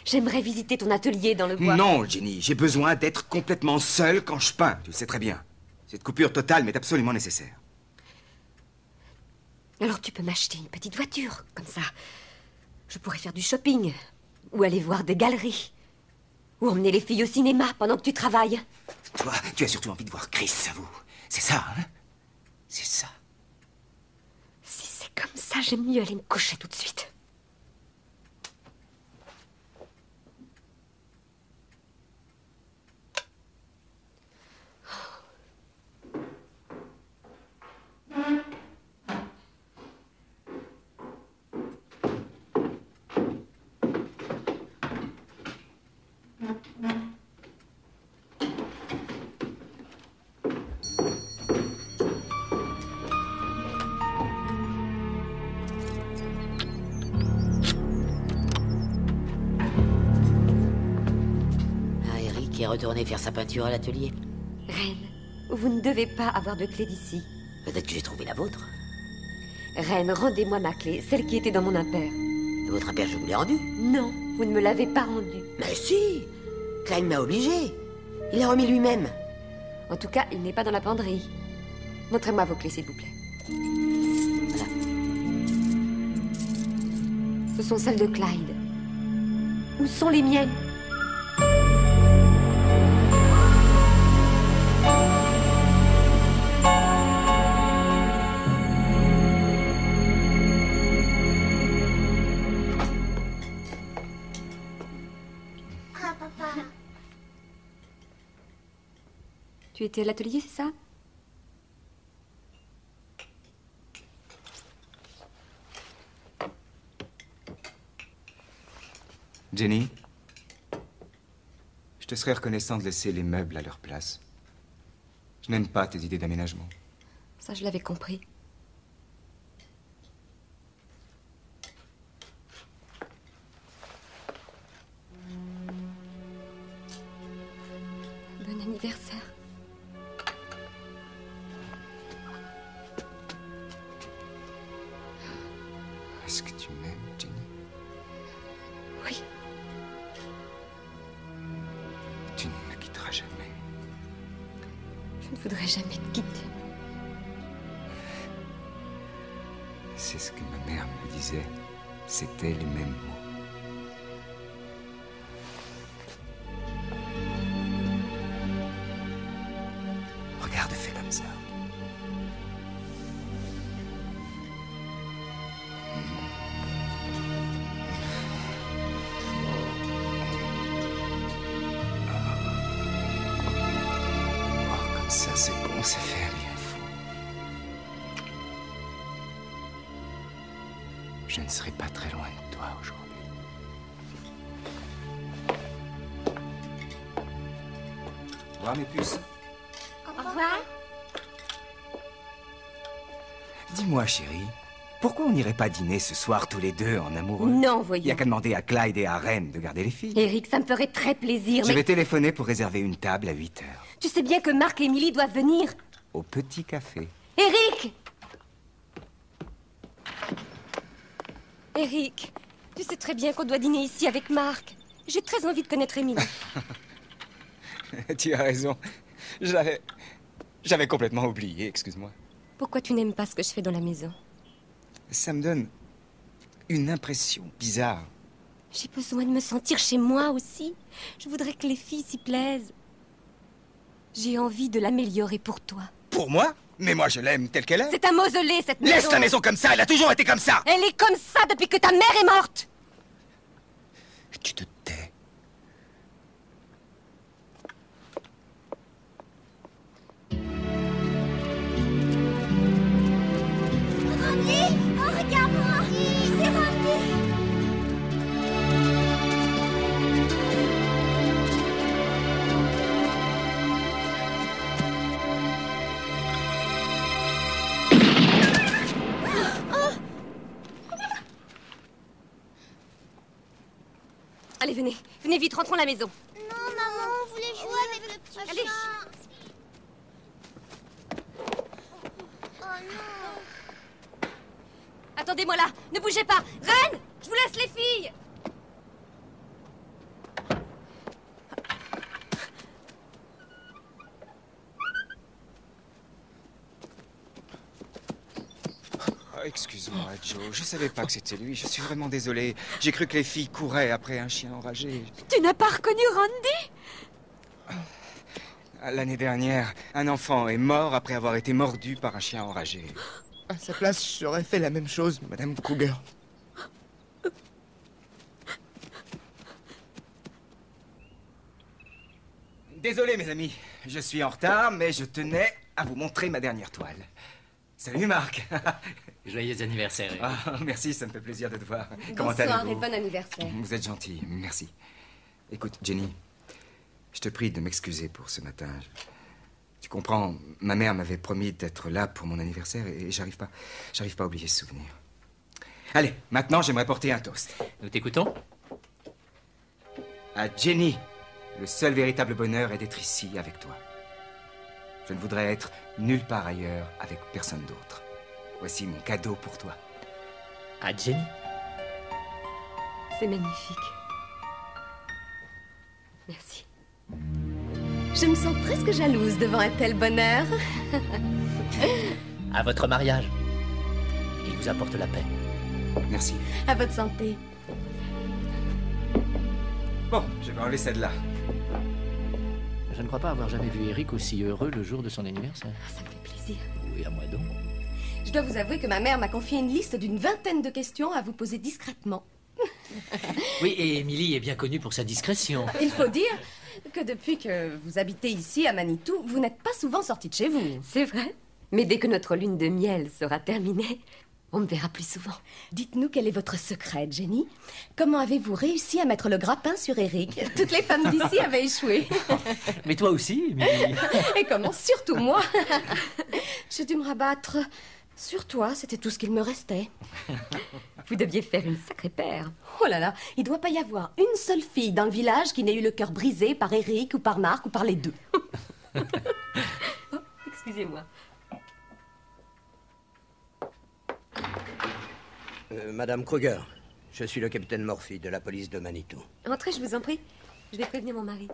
J'aimerais visiter ton atelier dans le bois. Non, Jenny, j'ai besoin d'être complètement seul quand je peins. Tu le sais très bien. Cette coupure totale m'est absolument nécessaire. Alors tu peux m'acheter une petite voiture, comme ça. Je pourrais faire du shopping, ou aller voir des galeries, ou emmener les filles au cinéma pendant que tu travailles. Toi, tu as surtout envie de voir Chris, avoue. C'est ça, hein? C'est ça. Si c'est comme ça, j'aime mieux aller me coucher tout de suite. Qui est retourné faire sa peinture à l'atelier. Reine, vous ne devez pas avoir de clé d'ici. Peut-être que j'ai trouvé la vôtre. Reine, rendez-moi ma clé, celle qui était dans mon impair. Votre impair, je vous l'ai rendu. Non, vous ne me l'avez pas rendue. Mais si! Klein m'a obligé. Il l'a remis lui-même. En tout cas, il n'est pas dans la penderie. Montrez-moi vos clés, s'il vous plaît. Voilà. Ce sont celles de Clyde. Où sont les miennes? Tu étais à l'atelier, c'est ça? Jenny, je te serais reconnaissant de laisser les meubles à leur place. Je n'aime pas tes idées d'aménagement. Ça, je l'avais compris. Bon anniversaire. Est-ce que tu m'aimes, Jenny? Oui. Tu ne me quitteras jamais. Je ne voudrais jamais te quitter. C'est ce que ma mère me disait. C'était les mêmes mots. Regarde, fais comme ça. Oh, comme ça, c'est bon, c'est fait, rien de fou. Je ne serai pas très loin de toi aujourd'hui. Au revoir, mes puces. Au revoir. Dis-moi, chérie, pourquoi on n'irait pas dîner ce soir tous les deux en amoureux? Non, voyons. Il n'y a qu'à demander à Clyde et à Reine de garder les filles. Eric, ça me ferait très plaisir, Je mais... vais téléphoner pour réserver une table à 8 heures. Tu sais bien que Marc et Émilie doivent venir. Au petit café. Eric! Eric, tu sais très bien qu'on doit dîner ici avec Marc. J'ai très envie de connaître Émilie. Tu as raison. J'avais complètement oublié, excuse-moi. Pourquoi tu n'aimes pas ce que je fais dans la maison? Ça me donne une impression bizarre. J'ai besoin de me sentir chez moi aussi. Je voudrais que les filles s'y plaisent. J'ai envie de l'améliorer pour toi. Pour moi? Mais moi, je l'aime telle qu'elle est. C'est un mausolée, cette maison. Laisse la maison comme ça, elle a toujours été comme ça. Elle est comme ça depuis que ta mère est morte. Tu te tais. Randy, oh, regarde-moi, c'est Randy. Allez, venez. Venez vite, rentrons à la maison. Non, maman, on voulait jouer avec le petit Allez. chat. Oh non. Attendez-moi là, ne bougez pas. Reine, je vous laisse les filles. Excuse-moi, Joe, je savais pas que c'était lui. Je suis vraiment désolé. J'ai cru que les filles couraient après un chien enragé. Tu n'as pas reconnu Randy? L'année dernière, un enfant est mort après avoir été mordu par un chien enragé. À sa place, j'aurais fait la même chose, Madame Kruger. Désolé, mes amis. Je suis en retard, mais je tenais à vous montrer ma dernière toile. Salut, Marc. Joyeux anniversaire. Eric. Ah, merci, ça me fait plaisir de te voir. Comment Bonsoir allez-vous? et bon anniversaire. Vous êtes gentil, merci. Écoute, Jenny, je te prie de m'excuser pour ce matin. Tu comprends, ma mère m'avait promis d'être là pour mon anniversaire et j'arrive pas à oublier ce souvenir. Allez, maintenant, j'aimerais porter un toast. Nous t'écoutons? À Jenny, le seul véritable bonheur est d'être ici avec toi. Je ne voudrais être nulle part ailleurs avec personne d'autre. Voici mon cadeau pour toi. À Jenny? C'est magnifique. Merci. Je me sens presque jalouse devant un tel bonheur. À votre mariage. Il vous apporte la paix. Merci. À votre santé. Bon, je vais enlever celle-là. Je ne crois pas avoir jamais vu Eric aussi heureux le jour de son anniversaire. Ça me fait plaisir. Oui, à moi donc. Je dois vous avouer que ma mère m'a confié une liste d'une 20aine de questions à vous poser discrètement. Oui, et Émilie est bien connue pour sa discrétion. Il faut dire que depuis que vous habitez ici à Manitou, vous n'êtes pas souvent sortie de chez vous. C'est vrai. Mais dès que notre lune de miel sera terminée, on me verra plus souvent. Dites-nous quel est votre secret, Jenny. Comment avez-vous réussi à mettre le grappin sur Eric? Toutes les femmes d'ici avaient échoué. Mais toi aussi, Émilie. Et comment? Surtout moi. J'ai dû me rabattre sur toi, c'était tout ce qu'il me restait. Vous deviez faire une sacrée paire. Oh là là, il doit pas y avoir une seule fille dans le village qui n'ait eu le cœur brisé par Eric ou par Marc ou par les deux. Oh, excusez-moi. Madame Kruger, je suis le capitaine Murphy de la police de Manitou. Entrez, je vous en prie. Je vais prévenir mon mari.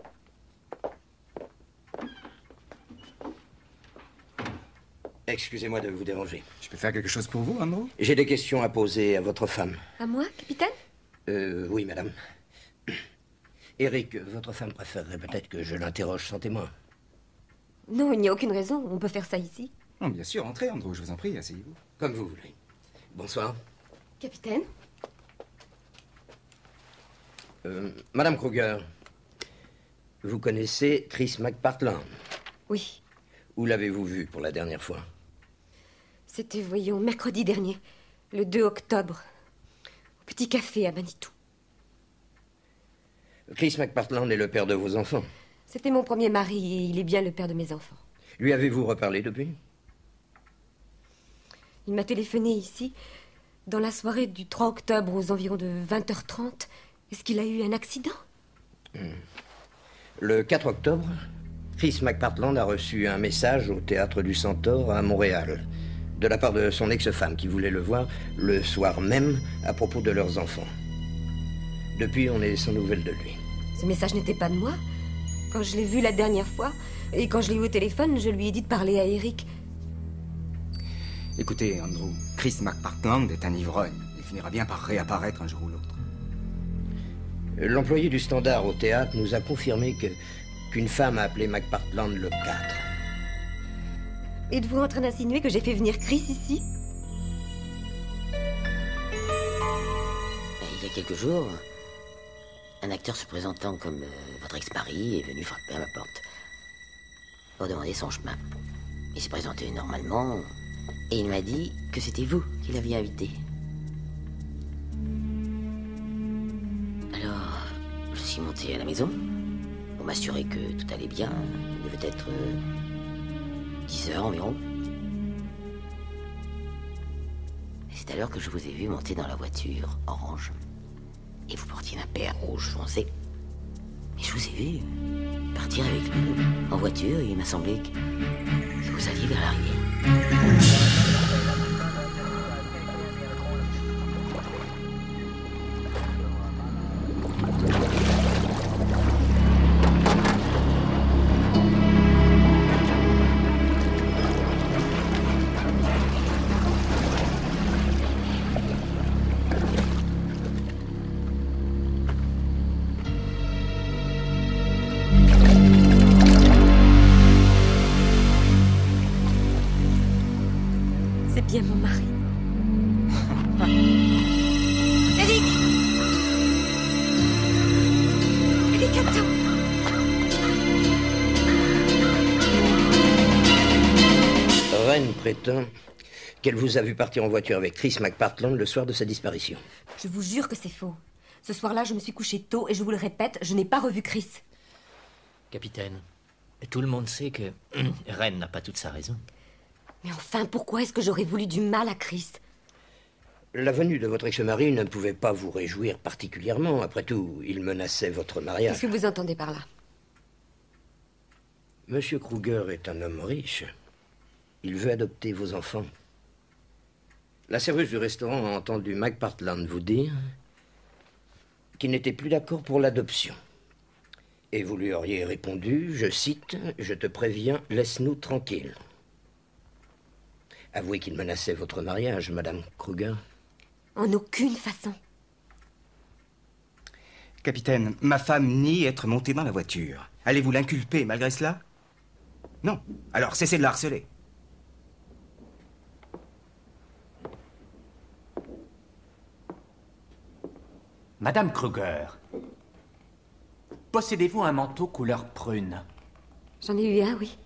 Excusez-moi de vous déranger. Je peux faire quelque chose pour vous, Andrew? J'ai des questions à poser à votre femme. À moi, capitaine? Oui, madame. Eric, votre femme préférerait peut-être que je l'interroge sans témoin. Non, il n'y a aucune raison. On peut faire ça ici. Non, bien sûr, entrez, Andrew, je vous en prie, asseyez-vous. Comme vous voulez. Bonsoir. Capitaine? Madame Kruger, vous connaissez Chris McPartland? Oui. Où l'avez-vous vu pour la dernière fois? C'était, voyons, mercredi dernier, le 2 octobre, au petit café à Manitou. Chris McPartland est le père de vos enfants. C'était mon premier mari et il est bien le père de mes enfants. Lui avez-vous reparlé depuis? Il m'a téléphoné ici, dans la soirée du 3 octobre aux environs de 20h30. Est-ce qu'il a eu un accident? Le 4 octobre, Chris McPartland a reçu un message au Théâtre du Centaure à Montréal, de la part de son ex-femme qui voulait le voir le soir même à propos de leurs enfants. Depuis, on est sans nouvelles de lui. Ce message n'était pas de moi. Quand je l'ai vu la dernière fois, et quand je l'ai eu au téléphone, je lui ai dit de parler à Eric. Écoutez, Andrew, Chris McPartland est un ivrogne. Il finira bien par réapparaître un jour ou l'autre. L'employé du Standard au théâtre nous a confirmé qu'une femme a appelé McPartland le 4. Êtes-vous en train d'insinuer que j'ai fait venir Chris ici? Il y a quelques jours, un acteur se présentant comme votre ex-mari est venu frapper à ma porte pour demander son chemin. Il s'est présenté normalement et il m'a dit que c'était vous qui l'aviez invité. Alors, je suis monté à la maison pour m'assurer que tout allait bien. Il devait être 10 heures environ. Et c'est alors que je vous ai vu monter dans la voiture orange et vous portiez un père rouge foncé. Mais je vous ai vu partir avec lui en voiture et il m'a semblé que vous alliez vers la rivière. Bien mon mari. Eric! Eric, attends! Reine prétend qu'elle vous a vu partir en voiture avec Chris McPartland le soir de sa disparition. Je vous jure que c'est faux. Ce soir-là, je me suis couchée tôt et je vous le répète, je n'ai pas revu Chris. Capitaine, tout le monde sait que Reine n'a pas toute sa raison. Mais enfin, pourquoi est-ce que j'aurais voulu du mal à Chris? La venue de votre ex-mari ne pouvait pas vous réjouir particulièrement. Après tout, il menaçait votre mariage. Qu'est-ce que vous entendez par là? Monsieur Kruger est un homme riche. Il veut adopter vos enfants. La serveuse du restaurant a entendu McPartland vous dire qu'il n'était plus d'accord pour l'adoption. Et vous lui auriez répondu, je cite, « Je te préviens, laisse-nous tranquilles ». Avouez qu'il menaçait votre mariage, Madame Kruger. En aucune façon. Capitaine, ma femme nie être montée dans la voiture. Allez-vous l'inculper malgré cela? Non. Alors cessez de la harceler. Madame Kruger, possédez-vous un manteau couleur prune? J'en ai eu un, oui.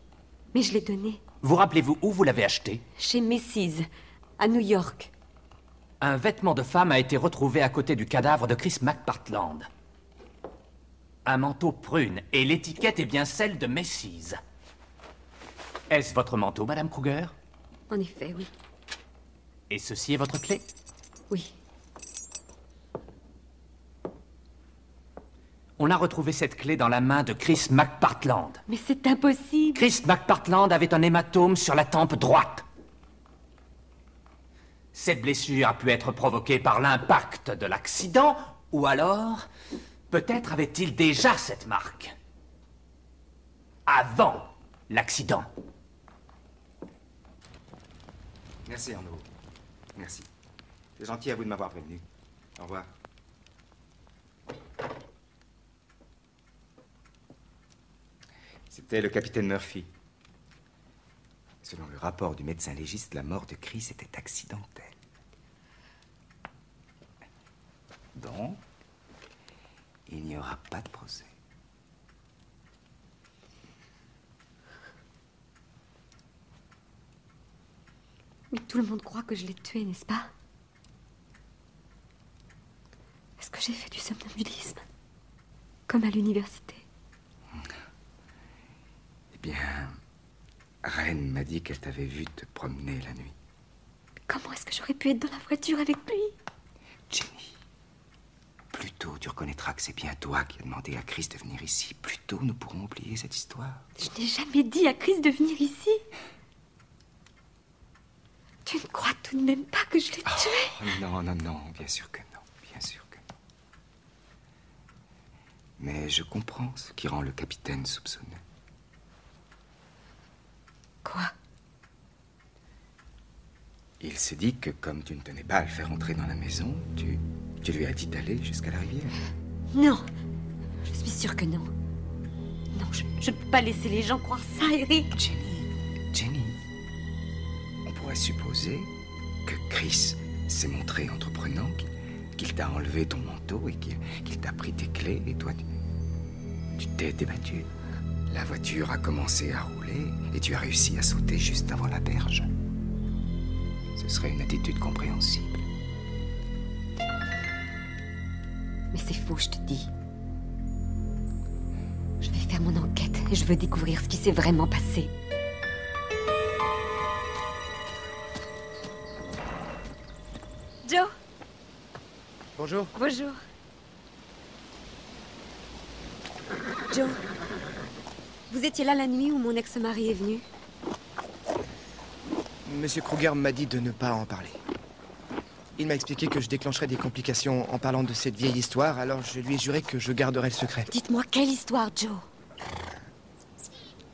Mais je l'ai donné. Vous rappelez-vous où vous l'avez acheté? Chez Macy's, à New York. Un vêtement de femme a été retrouvé à côté du cadavre de Chris McPartland. Un manteau prune, et l'étiquette est bien celle de Macy's. Est-ce votre manteau, Madame Kruger? En effet, oui. Et ceci est votre clé? Oui. On a retrouvé cette clé dans la main de Chris McPartland. Mais c'est impossible. Chris McPartland avait un hématome sur la tempe droite. Cette blessure a pu être provoquée par l'impact de l'accident, ou alors, peut-être avait-il déjà cette marque. Avant l'accident. Merci, Arnaud. Merci. C'est gentil à vous de m'avoir prévenu. Au revoir. C'était le capitaine Murphy. Selon le rapport du médecin légiste, la mort de Chris était accidentelle. Donc, il n'y aura pas de procès. Mais tout le monde croit que je l'ai tué, n'est-ce pas? Est-ce que j'ai fait du somnambulisme? Comme à l'université? Eh bien, Reine m'a dit qu'elle t'avait vu te promener la nuit. Comment est-ce que j'aurais pu être dans la voiture avec lui? Jenny, plus tôt tu reconnaîtras que c'est bien toi qui as demandé à Chris de venir ici. Plus tôt nous pourrons oublier cette histoire. Je n'ai jamais dit à Chris de venir ici. Tu ne crois tout de même pas que je l'ai tué? Non, non, non, bien sûr que non, bien sûr que non. Mais je comprends ce qui rend le capitaine soupçonneux. Quoi? Il se dit que comme tu ne tenais pas à le faire entrer dans la maison, tu lui as dit d'aller jusqu'à la rivière. Non, je suis sûre que non. Non, je ne peux pas laisser les gens croire ça, Eric. Jenny, on pourrait supposer que Chris s'est montré entreprenant, qu'il t'a enlevé ton manteau et qu'il t'a pris tes clés et toi, tu t'es débattu. La voiture a commencé à rouler et tu as réussi à sauter juste avant la berge. Ce serait une attitude compréhensible. Mais c'est faux, je te dis. Je vais faire mon enquête et je veux découvrir ce qui s'est vraiment passé. Joe. Bonjour. Bonjour. Joe, vous étiez là la nuit où mon ex-mari est venu? Monsieur Kruger m'a dit de ne pas en parler. Il m'a expliqué que je déclencherais des complications en parlant de cette vieille histoire, alors je lui ai juré que je garderais le secret. Dites-moi, quelle histoire, Joe?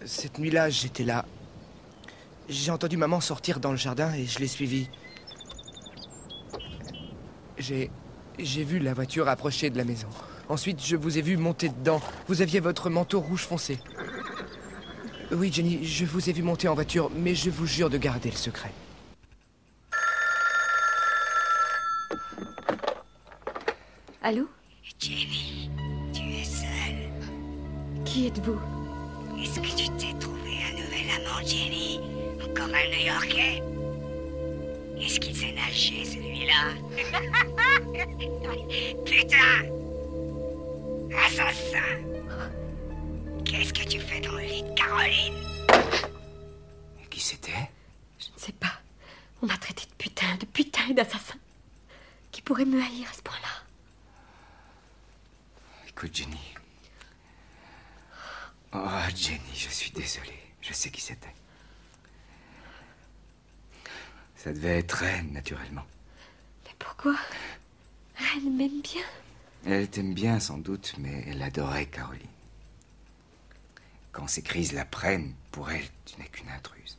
Cette nuit-là, j'étais là. J'ai entendu maman sortir dans le jardin et je l'ai suivie. J'ai vu la voiture approcher de la maison. Ensuite, je vous ai vu monter dedans. Vous aviez votre manteau rouge foncé. Oui, Jenny, je vous ai vu monter en voiture, mais je vous jure de garder le secret. Allô? Jenny, tu es seule. Qui êtes-vous? Est-ce que tu t'es trouvé un nouvel amant, Jenny? Encore un New-Yorkais? Est-ce qu'il sait nager, celui-là? Putain! Assassin! Qu'est-ce que tu fais dans le lit de Caroline? Qui c'était? Je ne sais pas. On m'a traité de putain et d'assassin. Qui pourrait me haïr à ce point-là? Écoute, Jenny. Oh, Jenny, je suis désolé. Je sais qui c'était. Ça devait être Reine, naturellement. Mais pourquoi? Reine m'aime bien. Elle t'aime bien, sans doute, mais elle adorait Caroline. Quand ces crises la prennent, pour elle, tu n'es qu'une intruse.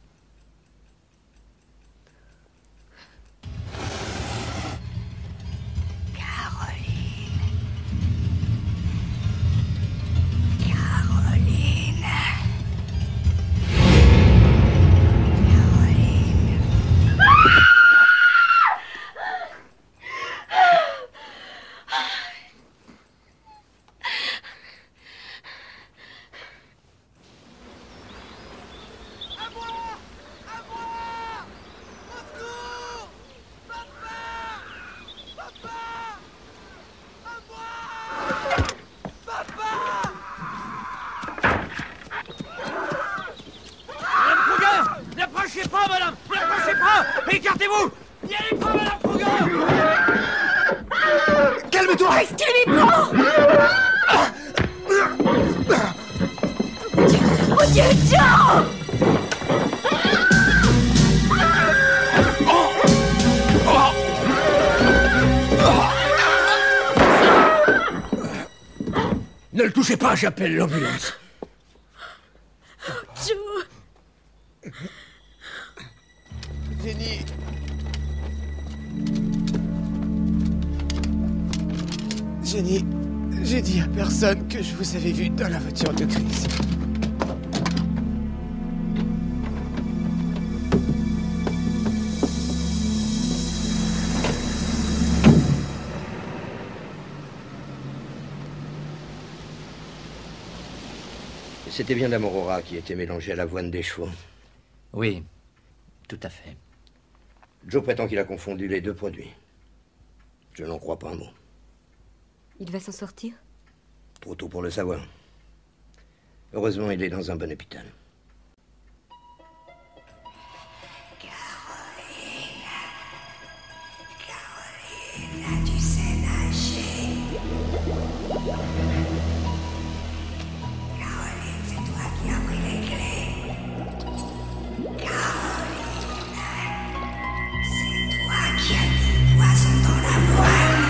Écartez-vous! N'y allez pas, Madame Kruger! Calme-toi! Qu'est-ce qu'il lui prend? Mon Dieu, Joe! Ne le touchez pas, j'appelle l'ambulance. Joe! Jenny. Jenny, j'ai dit à personne que je vous avais vu dans la voiture de Chris. C'était bien l'Amorora qui était mélangée à l'avoine des chevaux. Oui, tout à fait. Joe prétend qu'il a confondu les deux produits. Je n'en crois pas un mot. Il va s'en sortir? Trop tôt pour le savoir. Heureusement, il est dans un bon hôpital. Caroline, tu sais nager. Caroline, c'est toi qui as pris les clés. Caroline, c'est toi qui as mis le poison dans la voile.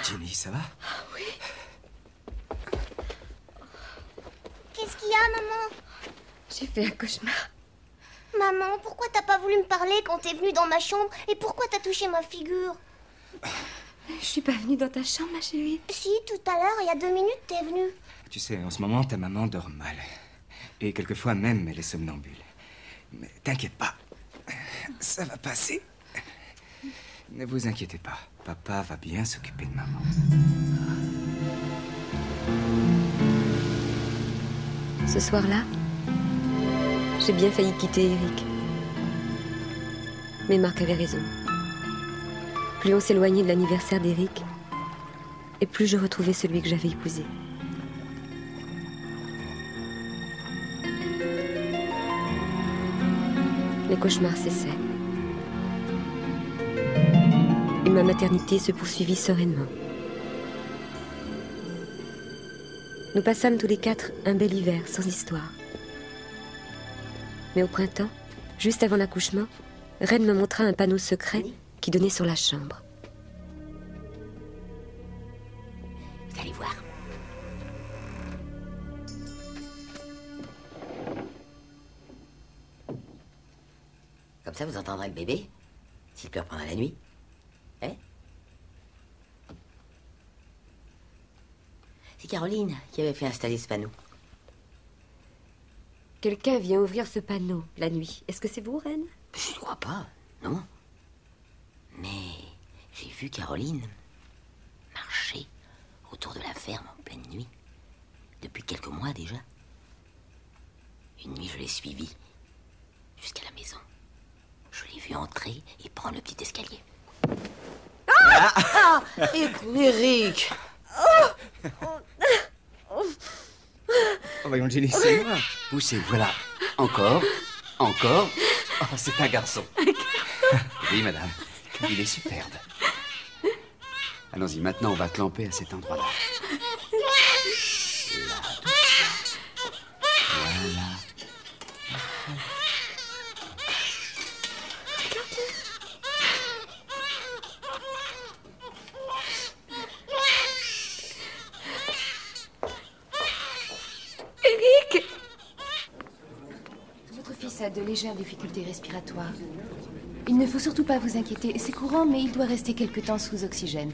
Jenny, ça va? Oui. Qu'est-ce qu'il y a, maman? J'ai fait un cauchemar. Maman, pourquoi t'as pas voulu me parler quand t'es venue dans ma chambre? Et pourquoi t'as touché ma figure? Je suis pas venue dans ta chambre, ma chérie. Si, tout à l'heure, il y a 2 minutes, t'es venue. Tu sais, en ce moment, ta maman dort mal. Et quelquefois même, elle est somnambule. Mais t'inquiète pas. Ça va passer. Ne vous inquiétez pas. Papa va bien s'occuper de maman. Ce soir-là, j'ai bien failli quitter Eric. Mais Marc avait raison. Plus on s'éloignait de l'anniversaire d'Eric, et plus je retrouvais celui que j'avais épousé. Les cauchemars cessaient. ma maternité se poursuivit sereinement. Nous passâmes tous les 4 un bel hiver, sans histoire. Mais au printemps, juste avant l'accouchement, Ren me montra un panneau secret qui donnait sur la chambre. Vous allez voir. Comme ça, vous entendrez le bébé, s'il pleure pendant la nuit. Hein? C'est Caroline qui avait fait installer ce panneau. Quelqu'un vient ouvrir ce panneau la nuit. Est-ce que c'est vous, Ren? Je ne crois pas, non. Mais j'ai vu Caroline marcher autour de la ferme en pleine nuit. Depuis quelques mois déjà. Une nuit, je l'ai suivie jusqu'à la maison. Je l'ai vue entrer et prendre le petit escalier. Ah, Eric. Oh, voyons, Jenny, c'est moi. Poussez, voilà. Encore. Encore. Oh, c'est un garçon. Oui, madame. Il est superbe. Allons-y, maintenant, on va clamper à cet endroit-là. Là. Voilà. Eric! Votre fils a de légères difficultés respiratoires. Il ne faut surtout pas vous inquiéter. C'est courant, mais il doit rester quelque temps sous oxygène.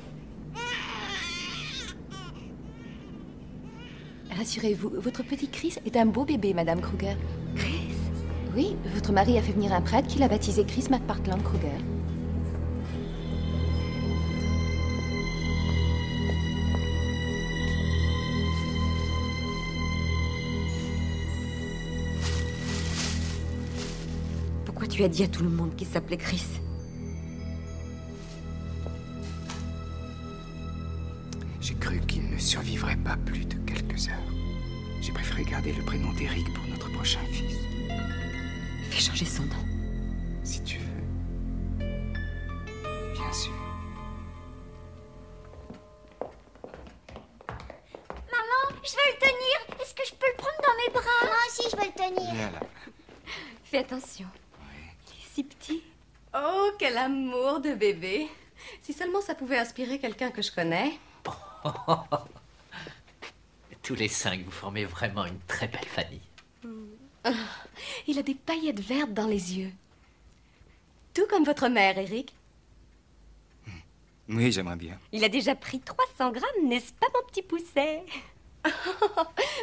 Rassurez-vous, votre petit Chris est un beau bébé, Madame Kruger. Chris? Oui, votre mari a fait venir un prêtre qui l'a baptisé Chris McPartland Kruger. Pourquoi tu as dit à tout le monde qu'il s'appelait Chris? J'ai cru qu'il ne survivrait pas plus de quelques heures. J'ai préféré garder le prénom d'Eric pour notre prochain fils. Fais changer son nom. Si tu veux. Bien sûr. Maman, je vais le tenir. Est-ce que je peux le prendre dans mes bras? Moi aussi, je vais le tenir. Viens là. Fais attention. Il est si petit. Oh, quel amour de bébé. Si seulement ça pouvait inspirer quelqu'un que je connais. Tous les 5, vous formez vraiment une très belle famille. Oh, il a des paillettes vertes dans les yeux. Tout comme votre mère, Eric. Oui, j'aimerais bien. Il a déjà pris 300 grammes, n'est-ce pas, mon petit pousset?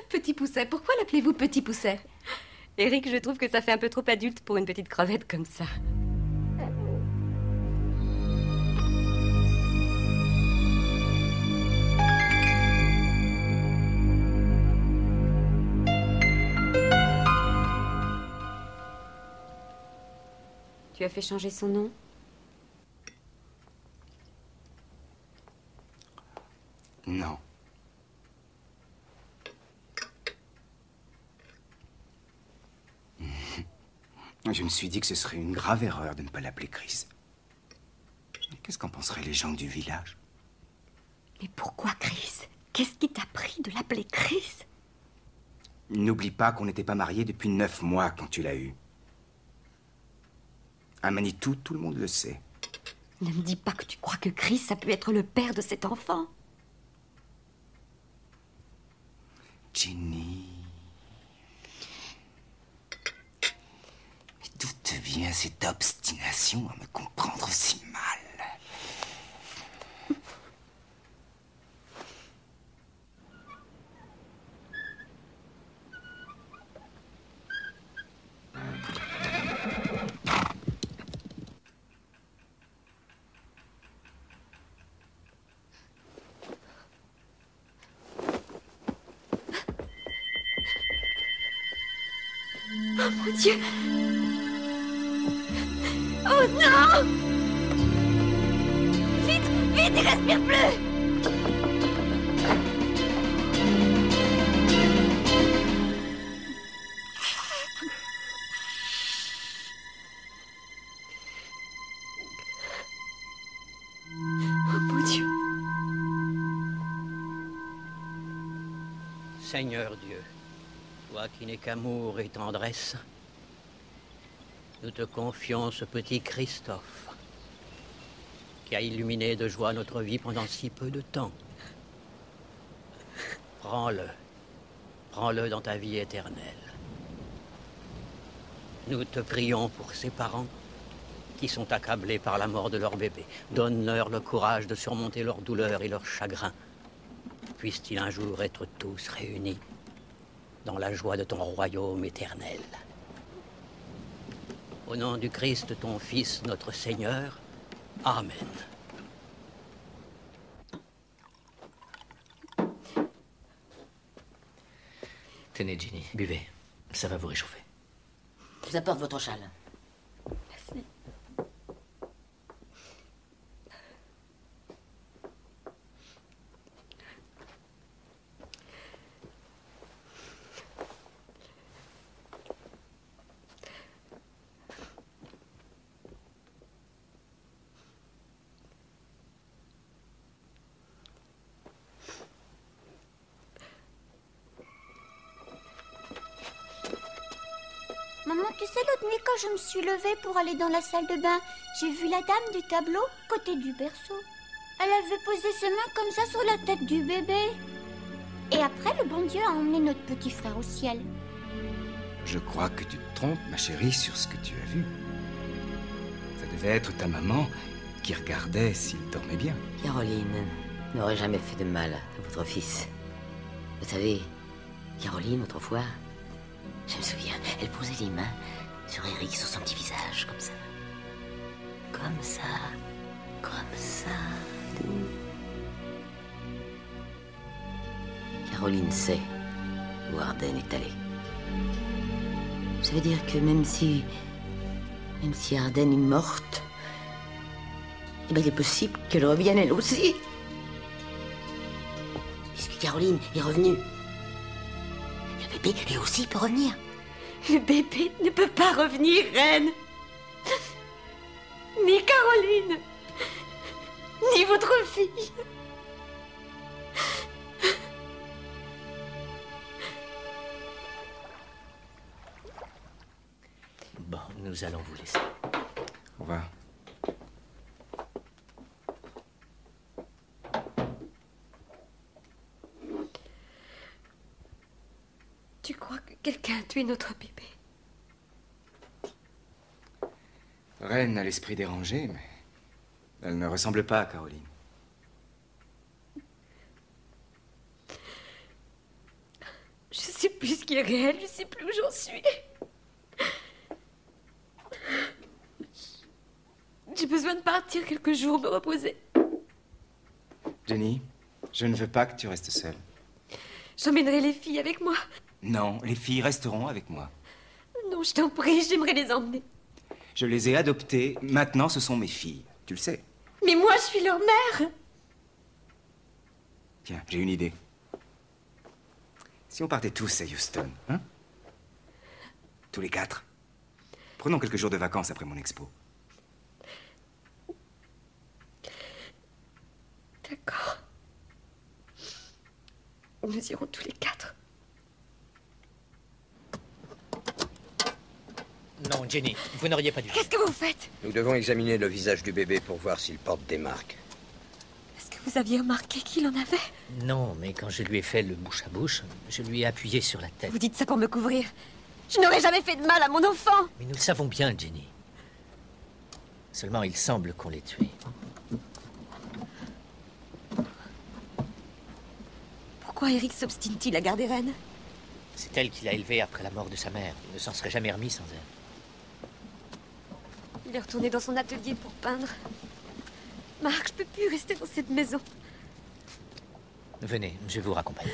Petit pousset, pourquoi l'appelez-vous petit pousset? Eric, je trouve que ça fait un peu trop adulte pour une petite crevette comme ça. Tu as fait changer son nom? Non. Je me suis dit que ce serait une grave erreur de ne pas l'appeler Chris. Mais qu'est-ce qu'en penseraient les gens du village? Mais pourquoi Chris? Qu'est-ce qui t'a pris de l'appeler Chris? N'oublie pas qu'on n'était pas mariés depuis 9 mois quand tu l'as eu. À Manitou, tout le monde le sait. Ne me dis pas que tu crois que Chris a pu être le père de cet enfant. Jenny. Mais d'où te vient cette obstination à me comprendre si mal? Oh mon Dieu! Oh non! Vite, vite, il respire plus! Seigneur Dieu, toi qui n'es qu'amour et tendresse, nous te confions ce petit Christophe, qui a illuminé de joie notre vie pendant si peu de temps. Prends-le. Prends-le dans ta vie éternelle. Nous te prions pour ses parents qui sont accablés par la mort de leur bébé. Donne-leur le courage de surmonter leur douleur et leur chagrin. Puissent-ils un jour être tous réunis dans la joie de ton royaume éternel. Au nom du Christ, ton Fils, notre Seigneur. Amen. Tenez, Ginny, buvez. Ça va vous réchauffer. Je vous apporte votre châle. Merci. Maman, tu sais, l'autre nuit, quand je me suis levée pour aller dans la salle de bain, j'ai vu la dame du tableau, côté du berceau. Elle avait posé ses mains comme ça sur la tête du bébé. Et après, le bon Dieu a emmené notre petit frère au ciel. Je crois que tu te trompes, ma chérie, sur ce que tu as vu. Ça devait être ta maman qui regardait s'il dormait bien. Caroline n'aurait jamais fait de mal à votre fils. Vous savez, Caroline, autrefois, je me souviens, elle posait les mains sur Eric, sur son petit visage, comme ça. Comme ça. Comme ça. Doux. Caroline sait où Arden est allée. Ça veut dire que même si Arden est morte, eh bien, il est possible qu'elle revienne elle aussi. Puisque Caroline est revenue. Le bébé, lui aussi, peut revenir. Le bébé ne peut pas revenir, reine. Ni Caroline, ni votre fille. Bon, nous allons vous laisser. Au revoir. Tu crois que quelqu'un a tué notre bébé? Reine a l'esprit dérangé, mais elle ne ressemble pas à Caroline. Je sais plus ce qui est réel, je sais plus où j'en suis. J'ai besoin de partir quelques jours, me reposer. Jenny, je ne veux pas que tu restes seule. J'emmènerai les filles avec moi. Non, les filles resteront avec moi. Non, je t'en prie, j'aimerais les emmener. Je les ai adoptées, maintenant ce sont mes filles, tu le sais. Mais moi, je suis leur mère. Tiens, j'ai une idée. Si on partait tous à Houston, hein? Tous les 4. Prenons quelques jours de vacances après mon expo. D'accord. Nous irons tous les 4. Non, Jenny, vous n'auriez pas dû. Qu'est-ce que vous faites? Nous devons examiner le visage du bébé pour voir s'il porte des marques. Est-ce que vous aviez remarqué qu'il en avait? Non, mais quand je lui ai fait le bouche à bouche, je lui ai appuyé sur la tête. Vous dites ça pour me couvrir. Je n'aurais jamais fait de mal à mon enfant. Mais nous le savons bien, Jenny. Seulement, il semble qu'on l'ait tué. Pourquoi Eric s'obstine-t-il à garder Reine? C'est elle qui l'a élevé après la mort de sa mère. Il ne s'en serait jamais remis sans elle. Il est retourné dans son atelier pour peindre. Marc, je peux plus rester dans cette maison. Venez, je vous raccompagne.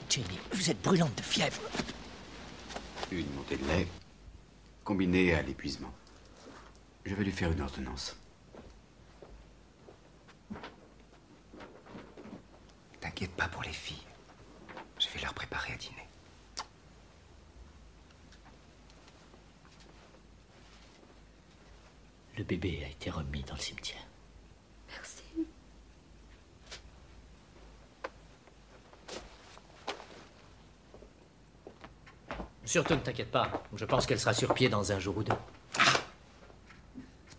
Jenny, vous êtes brûlante de fièvre. Une montée de lait, combinée à l'épuisement. Je vais lui faire une ordonnance. T'inquiète pas pour les filles. Je vais leur préparer à dîner. Le bébé a été remis dans le cimetière. Merci. Surtout ne t'inquiète pas. Je pense qu'elle sera sur pied dans un jour ou deux.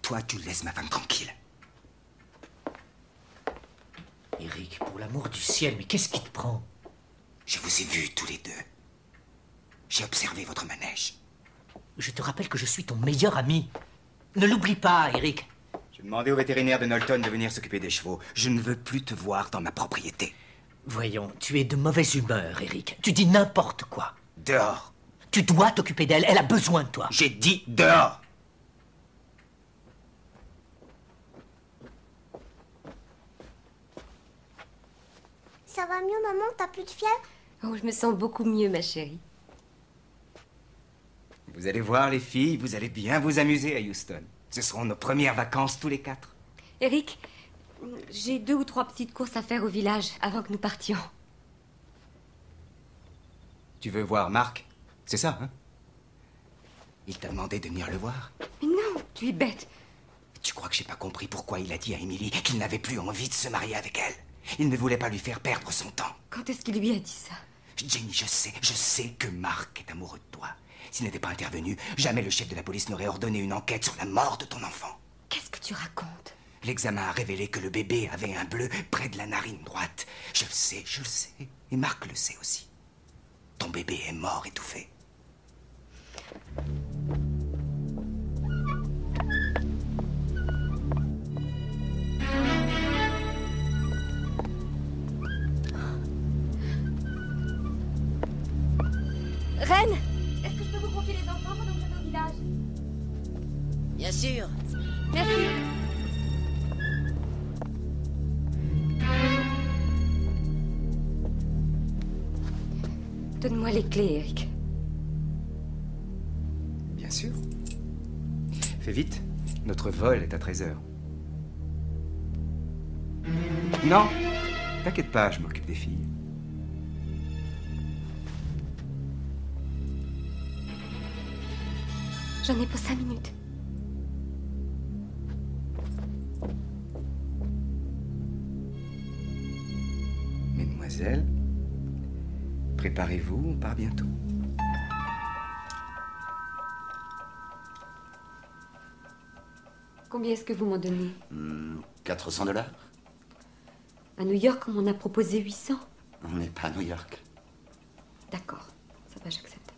Toi, tu laisses ma femme tranquille. Eric, pour l'amour du ciel, mais qu'est-ce qui te prend? Je vous ai vus tous les deux. J'ai observé votre manège. Je te rappelle que je suis ton meilleur ami. Ne l'oublie pas, Eric. J'ai demandé au vétérinaire de Knowlton de venir s'occuper des chevaux. Je ne veux plus te voir dans ma propriété. Voyons, tu es de mauvaise humeur, Eric. Tu dis n'importe quoi. Dehors. Tu dois t'occuper d'elle. Elle a besoin de toi. J'ai dit dehors. Ça va mieux, maman? T'as plus de fièvre? Oh, je me sens beaucoup mieux, ma chérie. Vous allez voir, les filles, vous allez bien vous amuser à Houston. Ce seront nos premières vacances tous les 4. Eric, j'ai 2 ou 3 petites courses à faire au village avant que nous partions. Tu veux voir Marc? C'est ça, hein? Il t'a demandé de venir le voir? Mais non, tu es bête. Tu crois que j'ai pas compris pourquoi il a dit à Emily qu'il n'avait plus envie de se marier avec elle? Il ne voulait pas lui faire perdre son temps. Quand est-ce qu'il lui a dit ça? Jenny, je sais que Marc est amoureux de toi. S'il n'était pas intervenu, jamais le chef de la police n'aurait ordonné une enquête sur la mort de ton enfant. Qu'est-ce que tu racontes? L'examen a révélé que le bébé avait un bleu près de la narine droite. Je le sais. Et Marc le sait aussi. Ton bébé est mort étouffé. Reine, est-ce que je peux vous confier les enfants pendant que je vais au village? Bien sûr. Merci. Donne-moi les clés, Eric. Bien sûr. Fais vite, notre vol est à 13h. Non, t'inquiète pas, je m'occupe des filles. J'en ai pour 5 minutes. Mesdemoiselles, préparez-vous, on part bientôt. Combien est-ce que vous m'en donnez? 400 $. À New York, on m'en a proposé 800. On n'est pas à New York. D'accord, ça va, j'accepte.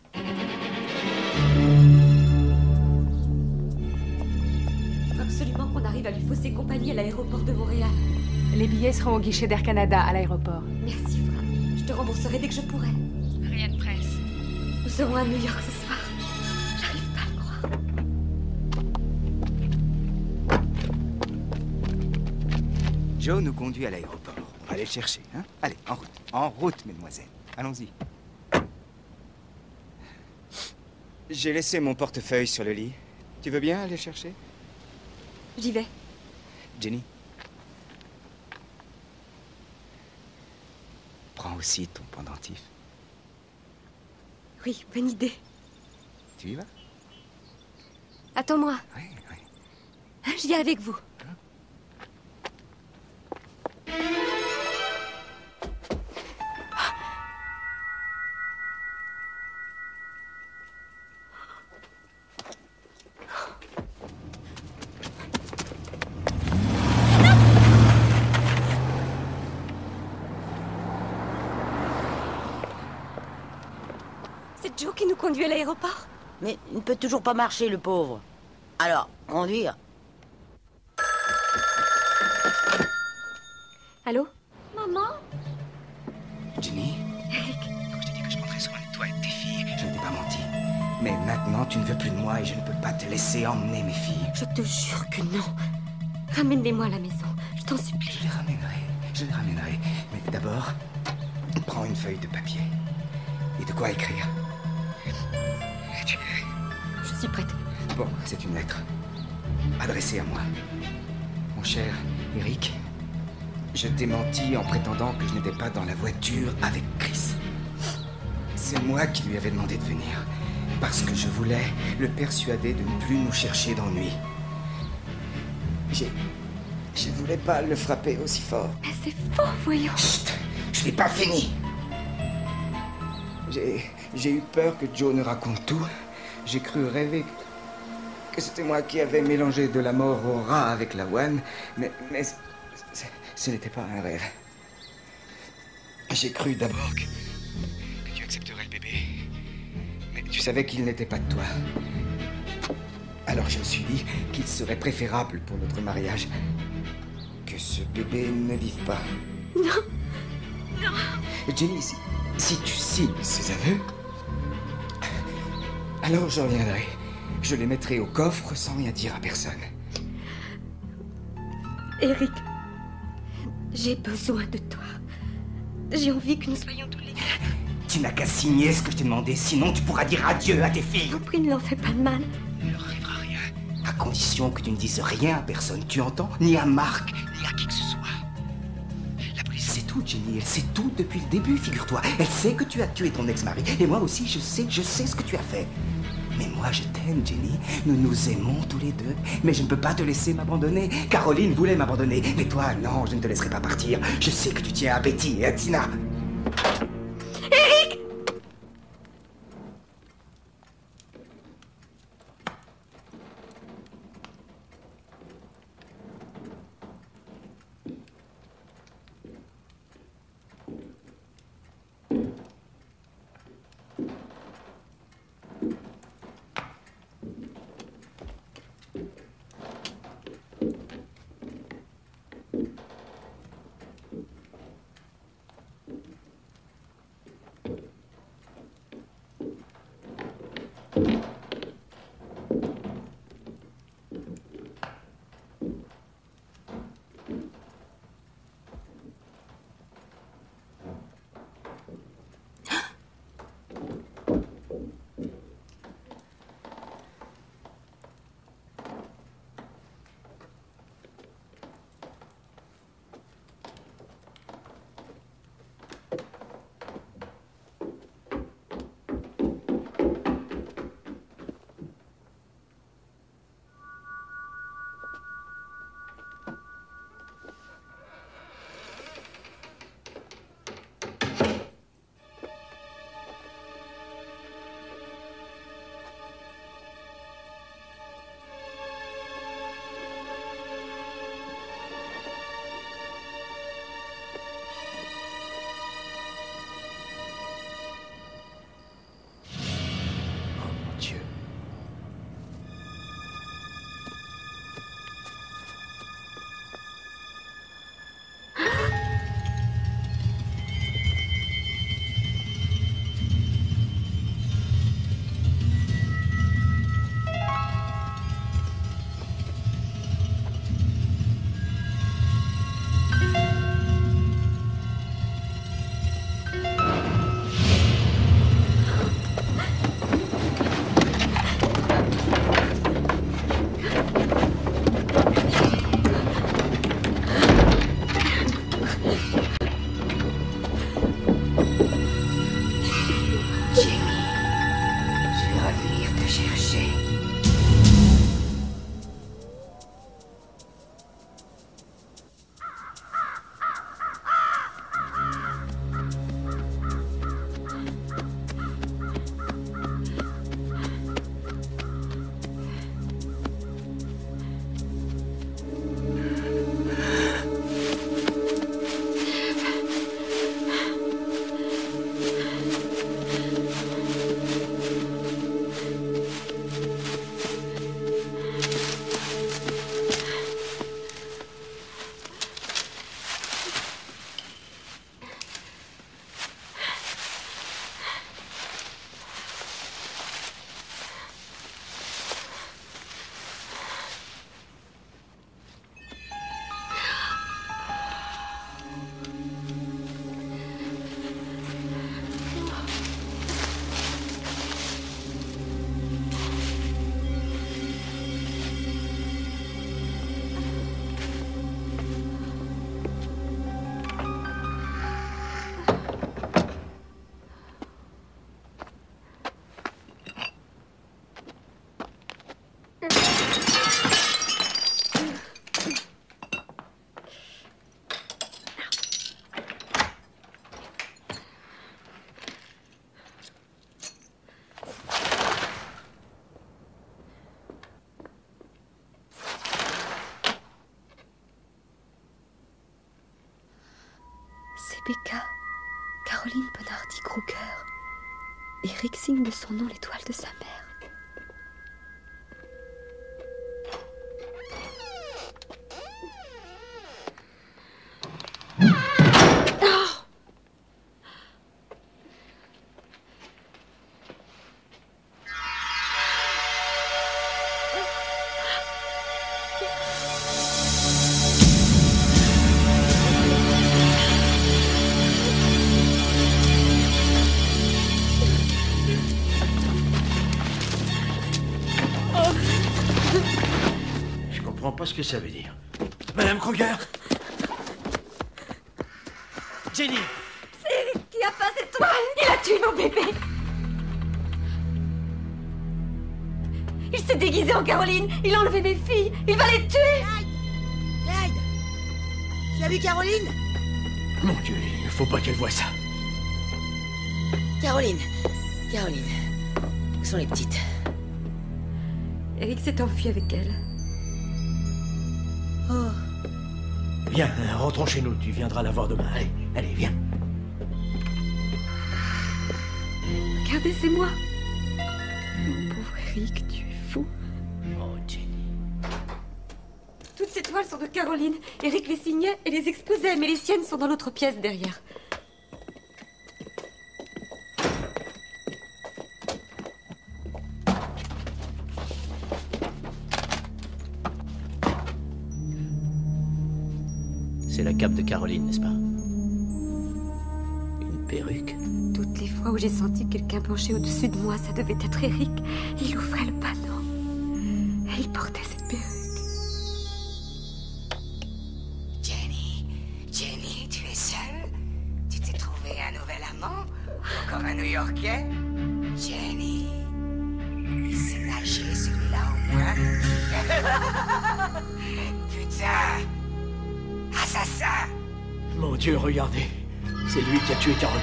Il faut absolument qu'on arrive à lui fausser compagnie à l'aéroport de Montréal. Les billets seront au guichet d'Air Canada à l'aéroport. Merci, Fran. Je te rembourserai dès que je pourrai. Rien de presse. Nous serons à New York ce soir. J'arrive pas à le croire. Joe nous conduit à l'aéroport. On va aller le chercher, hein? Allez, en route. En route, mesdemoiselles. Allons-y. J'ai laissé mon portefeuille sur le lit. Tu veux bien aller le chercher? J'y vais. Jenny. Prends aussi ton pendentif. Oui, bonne idée. Tu y vas? Attends-moi. Oui. Je viens avec vous. C'est Joe qui nous conduit à l'aéroport? Mais il ne peut toujours pas marcher, le pauvre. Alors, conduire. Allô? Maman? Jenny? Eric? Quand je t'ai dit que je prendrais soin de toi et de tes filles, je ne t'ai pas menti. Mais maintenant, tu ne veux plus de moi et je ne peux pas te laisser emmener mes filles. Je te jure que non. Ramène-les-moi à la maison. Je t'en supplie. Je les ramènerai. Mais d'abord, prends une feuille de papier. Et de quoi écrire. Es-tu prêt? Je suis prête. Bon, c'est une lettre. Adressée à moi. Mon cher Eric, je t'ai menti en prétendant que je n'étais pas dans la voiture avec Chris. C'est moi qui lui avais demandé de venir. Parce que je voulais le persuader de ne plus nous chercher d'ennui. Je voulais pas le frapper aussi fort. Mais c'est faux, voyons. Chut, je n'ai pas fini. J'ai eu peur que Joe ne raconte tout. J'ai cru rêver que c'était moi qui avais mélangé de la mort au rat avec l'avoine. Mais ce n'était pas un rêve. J'ai cru d'abord que tu accepterais le bébé. Mais tu savais qu'il n'était pas de toi. Alors je me suis dit qu'il serait préférable pour notre mariage que ce bébé ne vive pas. Non. Non. Jenny, si tu signes ces aveux, alors je reviendrai. Je les mettrai au coffre sans rien dire à personne. Eric, j'ai besoin de toi. J'ai envie que nous soyons tous les deux. Tu n'as qu'à signer ce que je t'ai demandé, sinon tu pourras dire adieu à tes filles. Je t'en prie, ne leur fais pas de mal. Il ne leur arrivera rien, à condition que tu ne dises rien à personne, tu entends? Ni à Marc, ni à qui que ce soit. La police sait tout, Jenny, elle sait tout depuis le début, figure-toi. Elle sait que tu as tué ton ex-mari, et moi aussi je sais ce que tu as fait. Mais moi je t'aime, Jenny, nous nous aimons tous les deux, mais je ne peux pas te laisser m'abandonner. Caroline voulait m'abandonner, mais toi, non, je ne te laisserai pas partir. Je sais que tu tiens à Betty et à Tina. Eric! Rebecca, Caroline Bonardi Kruger. Eric signe de son nom l'étoile de sa mère. Pas ce que ça veut dire. Madame Kruger. Jenny. C'est Eric qui a peint cette toile. Il a tué mon bébé. Il s'est déguisé en Caroline. Il a enlevé mes filles. Il va les tuer. Clyde, tu as vu Caroline? Mon Dieu, il ne faut pas qu'elle voie ça. Caroline. Où sont les petites? Eric s'est enfui avec elle. Oh. Viens, rentrons chez nous. Tu viendras la voir demain. Allez, viens. Regardez, c'est moi. Mon pauvre Eric, tu es fou. Oh, Jenny. Toutes ces toiles sont de Caroline. Eric les signait et les exposait, mais les siennes sont dans l'autre pièce derrière. C'est la cape de Caroline, n'est-ce pas? Une perruque. Toutes les fois où j'ai senti quelqu'un penché au-dessus de moi, ça devait être Eric. Il ouvrait le panneau. Et il portait cette perruque. Jenny, tu es seule? Tu t'es trouvé un nouvel amant? Encore un New-Yorkais? Jenny, il sait nager celui-là au moins? Putain! Assassin! Mon Dieu, regardez. C'est lui qui a tué Caroline.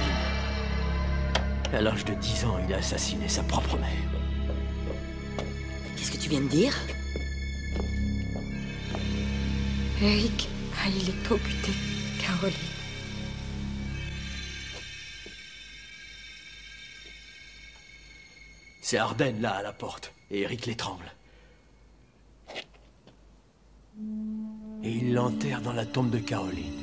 À l'âge de 10 ans, il a assassiné sa propre mère. Qu'est-ce que tu viens de dire? Eric a électrocuté Caroline. C'est Arden, là, à la porte. Et Eric l'étrangle. Et il l'enterre dans la tombe de Caroline.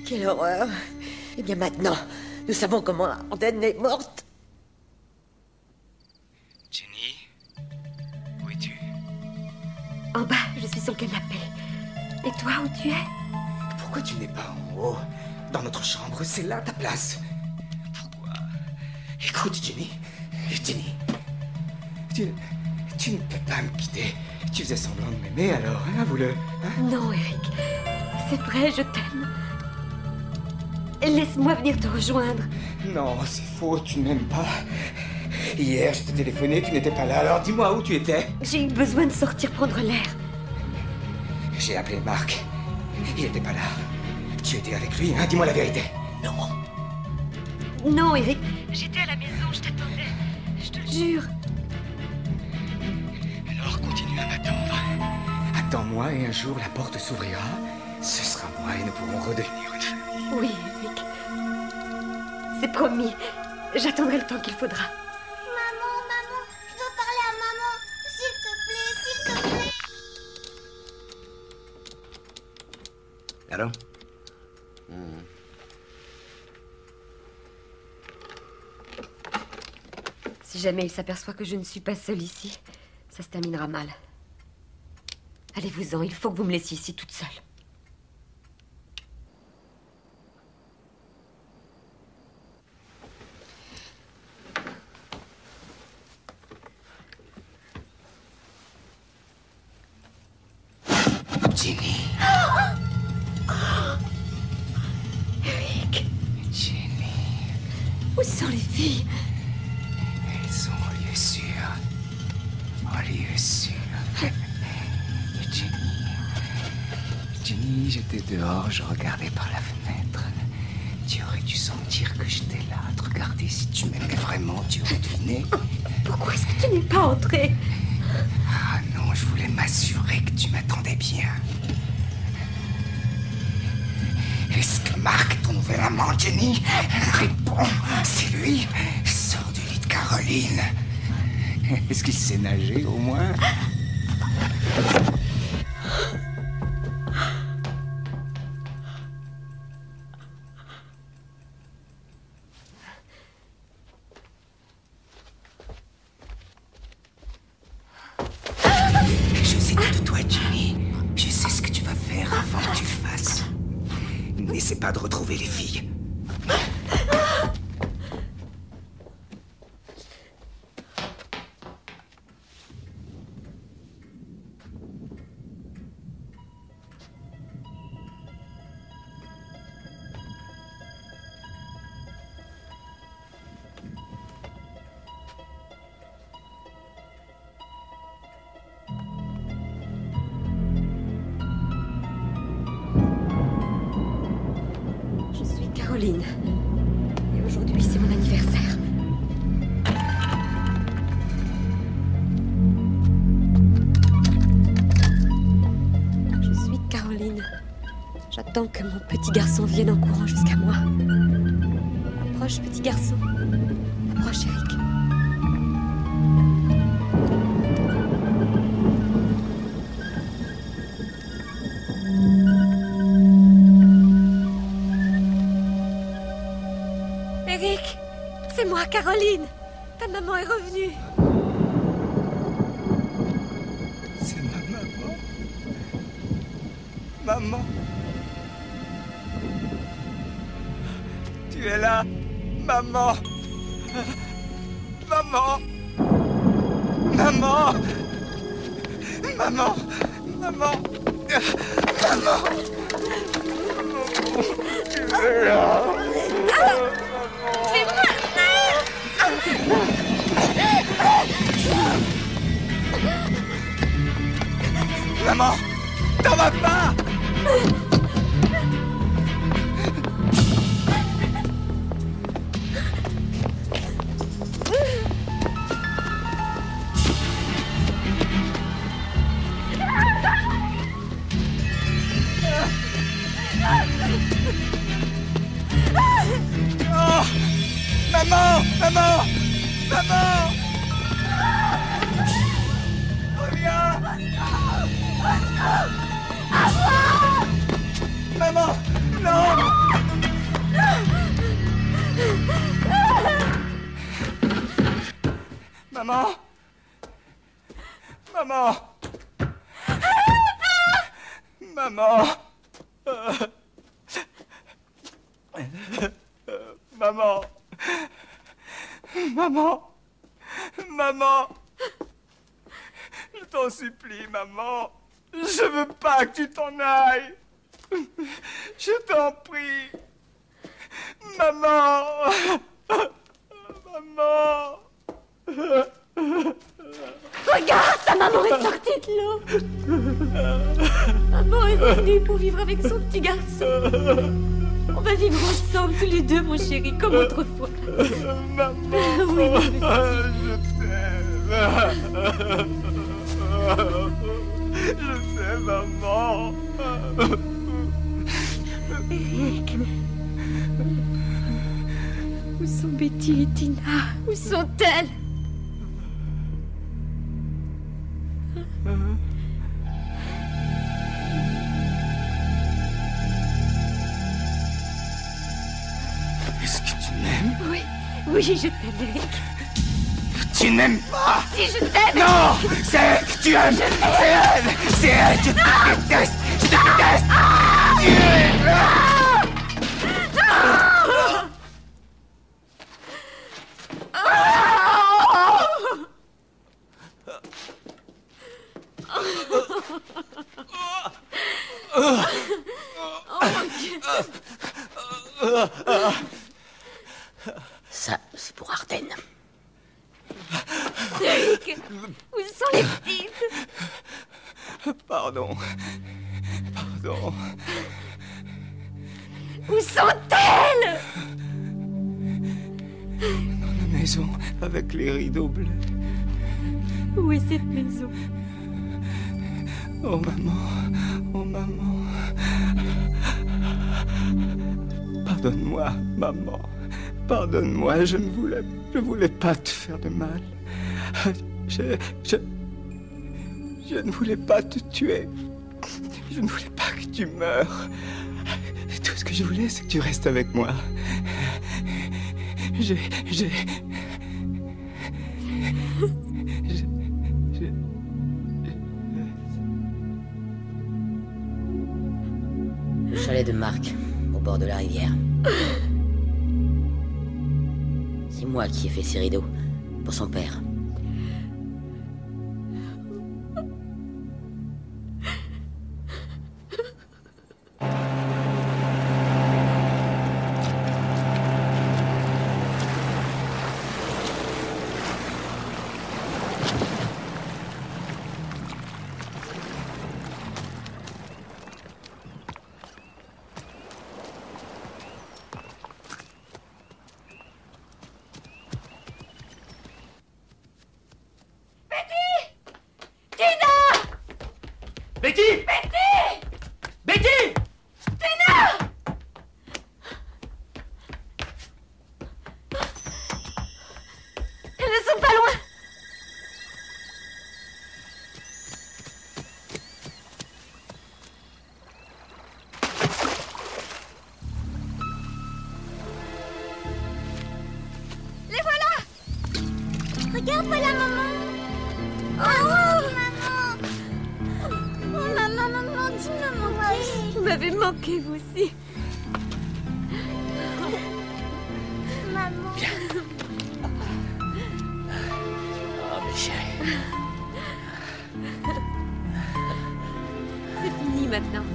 Quelle horreur! Eh bien maintenant, nous savons comment Arden est morte. Jenny, où es-tu? En bas, je suis sur le canapé. Et toi, où tu es? Pourquoi tu n'es pas en haut? Dans notre chambre, c'est là ta place. Pourquoi? Écoute, Jenny. Tu ne peux pas me quitter. Tu faisais semblant de m'aimer, alors, avoue-le. Hein? Non, Eric. C'est vrai, je t'aime. Laisse-moi venir te rejoindre. Non, c'est faux, tu ne m'aimes pas. Hier, je t'ai téléphoné, tu n'étais pas là, alors dis-moi où tu étais. J'ai eu besoin de sortir prendre l'air. J'ai appelé Marc. Il n'était pas là. Tu étais avec lui, hein? Dis-moi la vérité. Non. Non, Eric. J'étais à la maison, je t'attendais. Je te le jure. Alors continue à m'attendre. Attends-moi et un jour la porte s'ouvrira. Ce sera moi et nous pourrons redevenir une famille. Oui, Eric. C'est promis. J'attendrai le temps qu'il faudra. Maman, je dois parler à maman. S'il te plaît. Allô? Si jamais il s'aperçoit que je ne suis pas seule ici, ça se terminera mal. Allez-vous-en, il faut que vous me laissiez ici toute seule. Jenny. Eric. Jenny. Où sont les filles? Elles sont au lieu sûr. Au lieu sûr. Jenny, j'étais dehors, je regardais par la fenêtre. Tu aurais dû sentir que j'étais là, à te regarder. Si tu m'aimais vraiment, tu aurais deviné. Pourquoi est-ce que tu n'es pas entrée? Ah non, je voulais m'assurer que tu m'attendais Très bien. Est-ce que Marc, ton nouvel amant, Jenny? Réponds, c'est lui. Sors du lit de Caroline. Est-ce qu'il sait nager, au moins? Je sais tout de toi, Jenny. Je sais ce que tu vas faire avant que tu le fasses. N'essaie pas de retrouver les filles. Caroline. Et aujourd'hui, c'est mon anniversaire. Je suis Caroline. J'attends que mon petit garçon vienne en courant jusqu'à moi. Approche, petit garçon. Approche, Eric. Eric, c'est moi, Caroline. Ta maman est revenue. C'est ma maman. Maman. Tu es là, maman. Maman. Maman. Maman. Maman. Maman. Tu es là. C'est ma mère. Maman, t'en vas pas. Oh, maman, maman, maman. Reviens. Maman, non. Maman. Maman. Maman. Maman. Maman. Maman. Je t'en supplie, maman. Je veux pas que tu t'en ailles. Je t'en prie. Maman. Maman. Regarde, ta maman est sortie de l'eau. Maman est revenue pour vivre avec son petit garçon. On va vivre ensemble tous les deux, mon chéri, comme autrefois. Maman. Oui, je t'aime. Je sais, maman. Eric. Où sont Betty et Tina? Où sont-elles? Est-ce que tu m'aimes? Oui, oui, je t'aime, Eric. Tu n'aimes pas? Si, je t'aime. Non, c'est elle que tu aimes. C'est elle. C'est elle. Je te déteste. Je te déteste. Tu es... Ça, c'est pour Ardennes. Eric, où sont les petites? Pardon. Pardon. Où sont-elles? Dans la maison, avec les rideaux bleus. Où est cette maison? Oh maman, oh maman. Pardonne-moi, maman. Pardonne-moi, je voulais pas te faire de mal. Je ne voulais pas te tuer. Je ne voulais pas que tu meurs. Tout ce que je voulais, c'est que tu restes avec moi. Le chalet de Marc, au bord de la rivière. C'est moi qui ai fait ces rideaux, pour son père. Betty! Betty! Betty! Tina! Elles ne sont pas loin. Les voilà. Regarde, voilà maman. Oh, Maman, tu m'as manqué. Vous m'avez manqué, vous aussi. Maman. Oh, mes chéris. C'est fini maintenant.